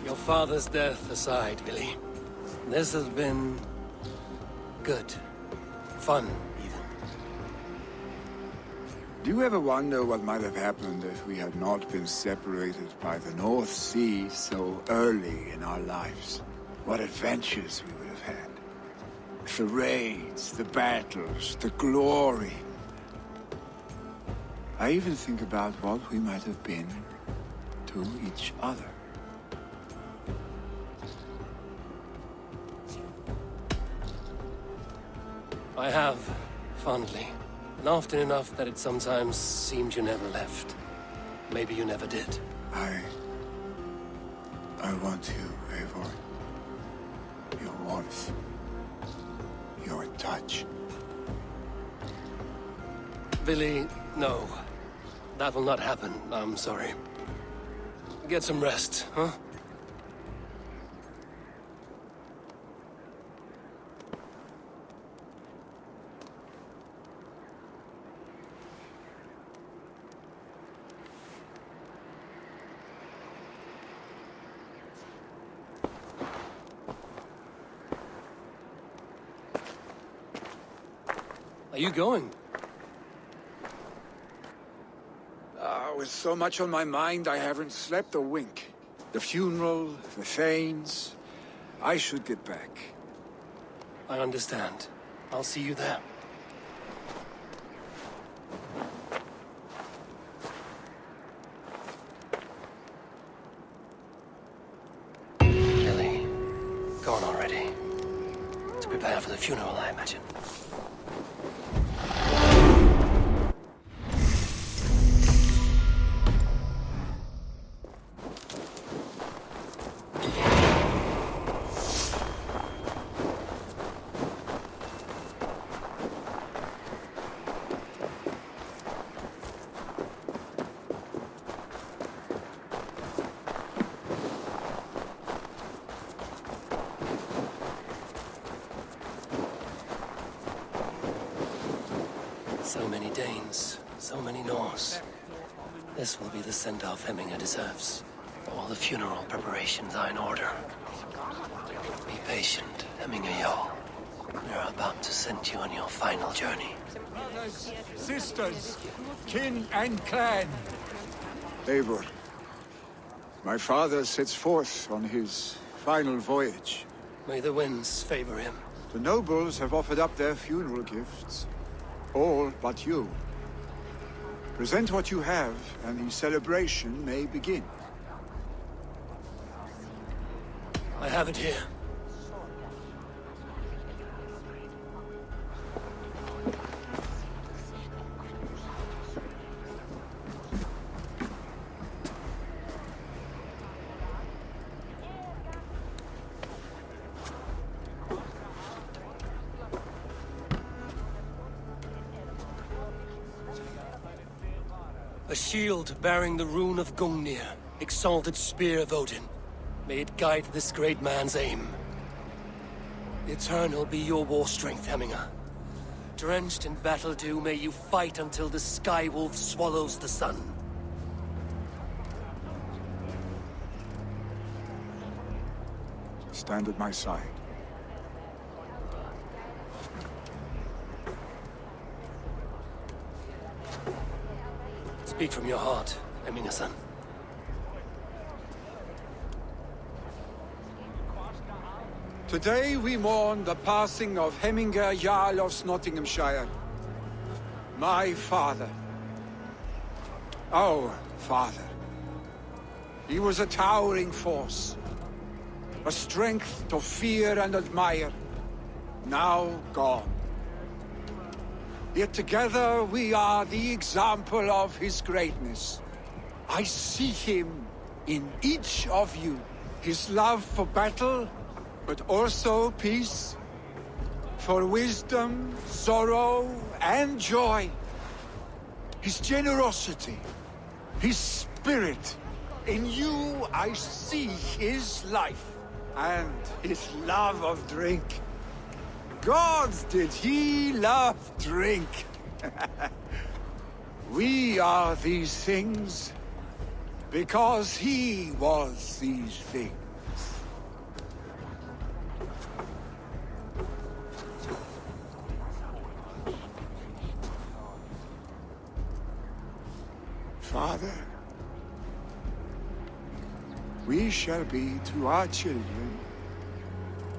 Your father's death aside, Billy. This has been... good. Fun, even. Do you ever wonder what might have happened if we had not been separated by the North Sea so early in our lives? What adventures we would have had. The raids, the battles, the glory. I even think about what we might have been to each other. I have, fondly. And often enough that it sometimes seemed you never left. Maybe you never did. I want you, Eivor. Your warmth. Your touch. Billy, no. That will not happen. I'm sorry. Get some rest, huh? Are you going? With so much on my mind, I haven't slept a wink. The funeral, the Thanes. I should get back. I understand. I'll see you there. Billy, gone already. To prepare for the funeral, I imagine. So many Danes, so many Norse. This will be the send-off Hemminger deserves. All the funeral preparations are in order. Be patient, Hemminger Jarl. We're about to send you on your final journey. Brothers, sisters, kin and clan. Eivor, my father sets forth on his final voyage. May the winds favor him. The nobles have offered up their funeral gifts. All but you. Present what you have, and the celebration may begin. I have it here. A shield bearing the rune of Gungnir, exalted spear of Odin. May it guide this great man's aim. Eternal be your war strength, Hemminger. Drenched in battle dew, may you fight until the sky wolf swallows the sun. Stand at my side. Speak from your heart, Hemminger-son. Today we mourn the passing of Hemminger Jarl of Nottinghamshire. My father. Our father. He was a towering force. A strength to fear and admire. Now gone. Yet together we are the example of his greatness. I see him in each of you. His love for battle, but also peace. For wisdom, sorrow, and joy. His generosity, his spirit. In you I see his life. and his love of drink. Gods, did he love drink! We are these things because he was these things. Father, we shall be to our children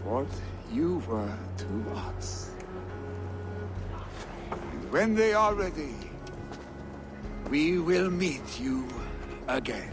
what you were to us. And when they are ready, we will meet you again.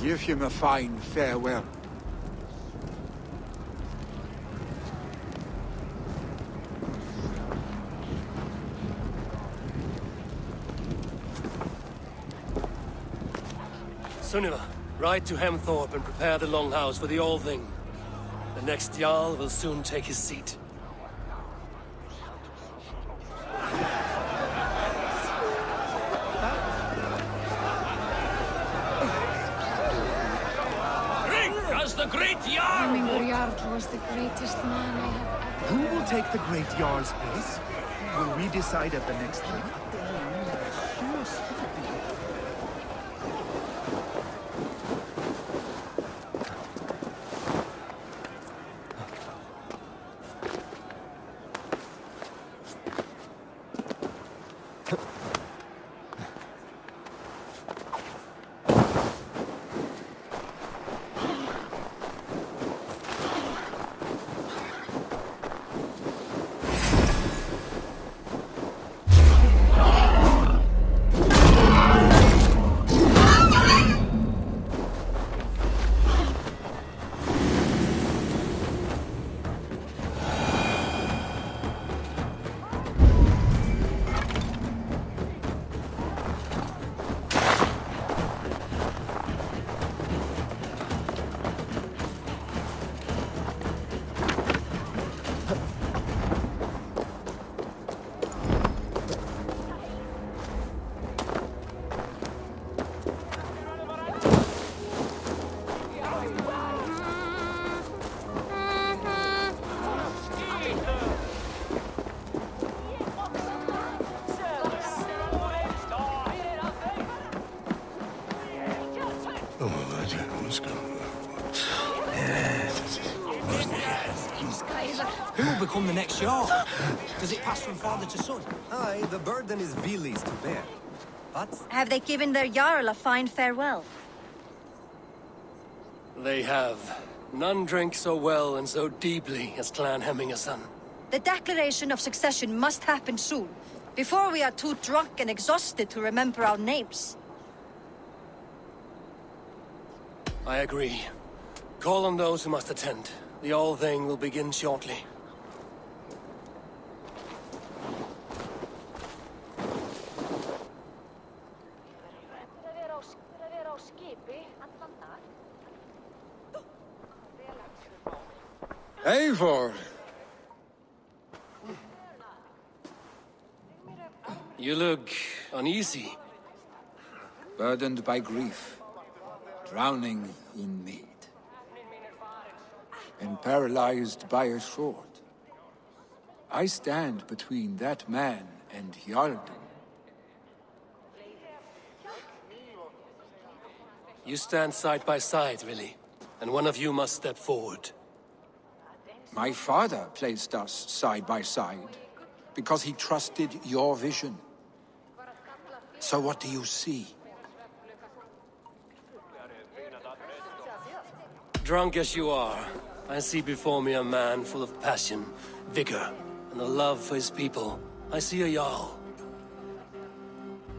Give him a fine farewell. Sunniva, ride to Hemthorpe and prepare the Longhouse for the All-Thing. The next Jarl will soon take his seat. The great Jarl! Hemmingur Jarl was the greatest man I have ever... Who will take the Great Jarl's place? Will we decide at the next thing? Who will become the next Jarl? Does it pass from father to son? Aye, the burden is Vili's to bear. But Have they given their Jarl a fine farewell? They have. None drink so well and so deeply as Clan Hemmingerson. The declaration of succession must happen soon, before we are too drunk and exhausted to remember our names. I agree. Call on those who must attend. The All-Thing will begin shortly. Eivor! You look uneasy. Burdened by grief, drowning in mead, and paralyzed by a sword. I stand between that man and Hjalden. You stand side by side, really, and one of you must step forward. My father placed us side by side because he trusted your vision. So what do you see? Drunk as you are, I see before me a man full of passion, vigor, and a love for his people. I see a Jarl.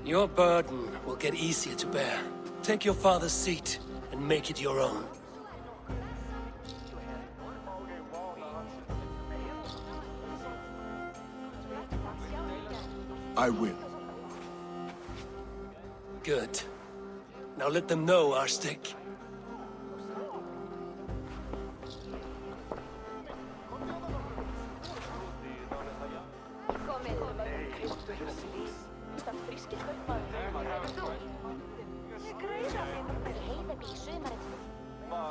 Your burden will get easier to bear. Take your father's seat and make it your own. I will. Good. Now let them know our stick.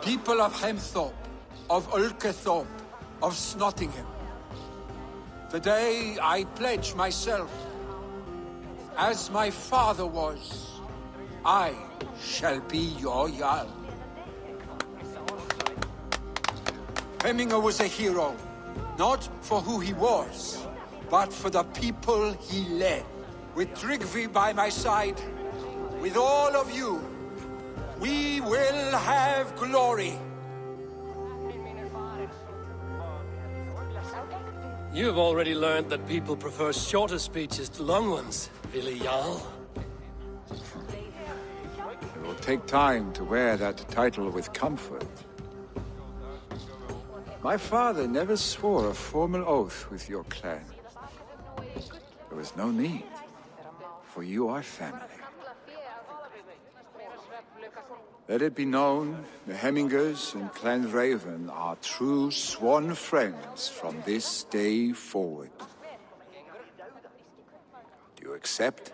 People of Hemthorpe, of Ulkethorpe, of Snottingham. Today I pledge myself, as my father was, I shall be your Jarl. Hemminger was a hero, not for who he was, but for the people he led. With Tryggvi by my side, with all of you, we will have glory. You've already learned that people prefer shorter speeches to long ones, Vili Jarl. It will take time to wear that title with comfort. My father never swore a formal oath with your clan. There was no need, for you are family. Let it be known, the Hemmingers and Clan Raven are true sworn friends from this day forward. Do you accept?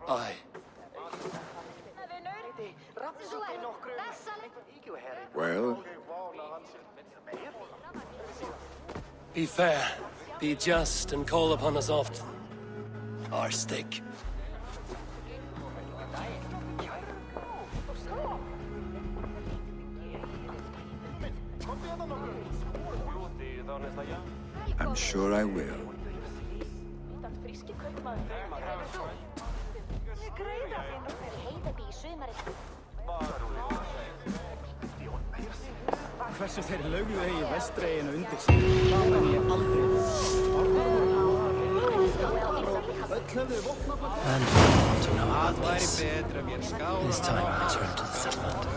Aye. Well, Be fair, be just, and call upon us often. Our stick. I'm sure I will. Hversu þeir lögðu í vestreginu undir sig, það menn ég aldrei. And we want to know about this. It is time I return to the settlement.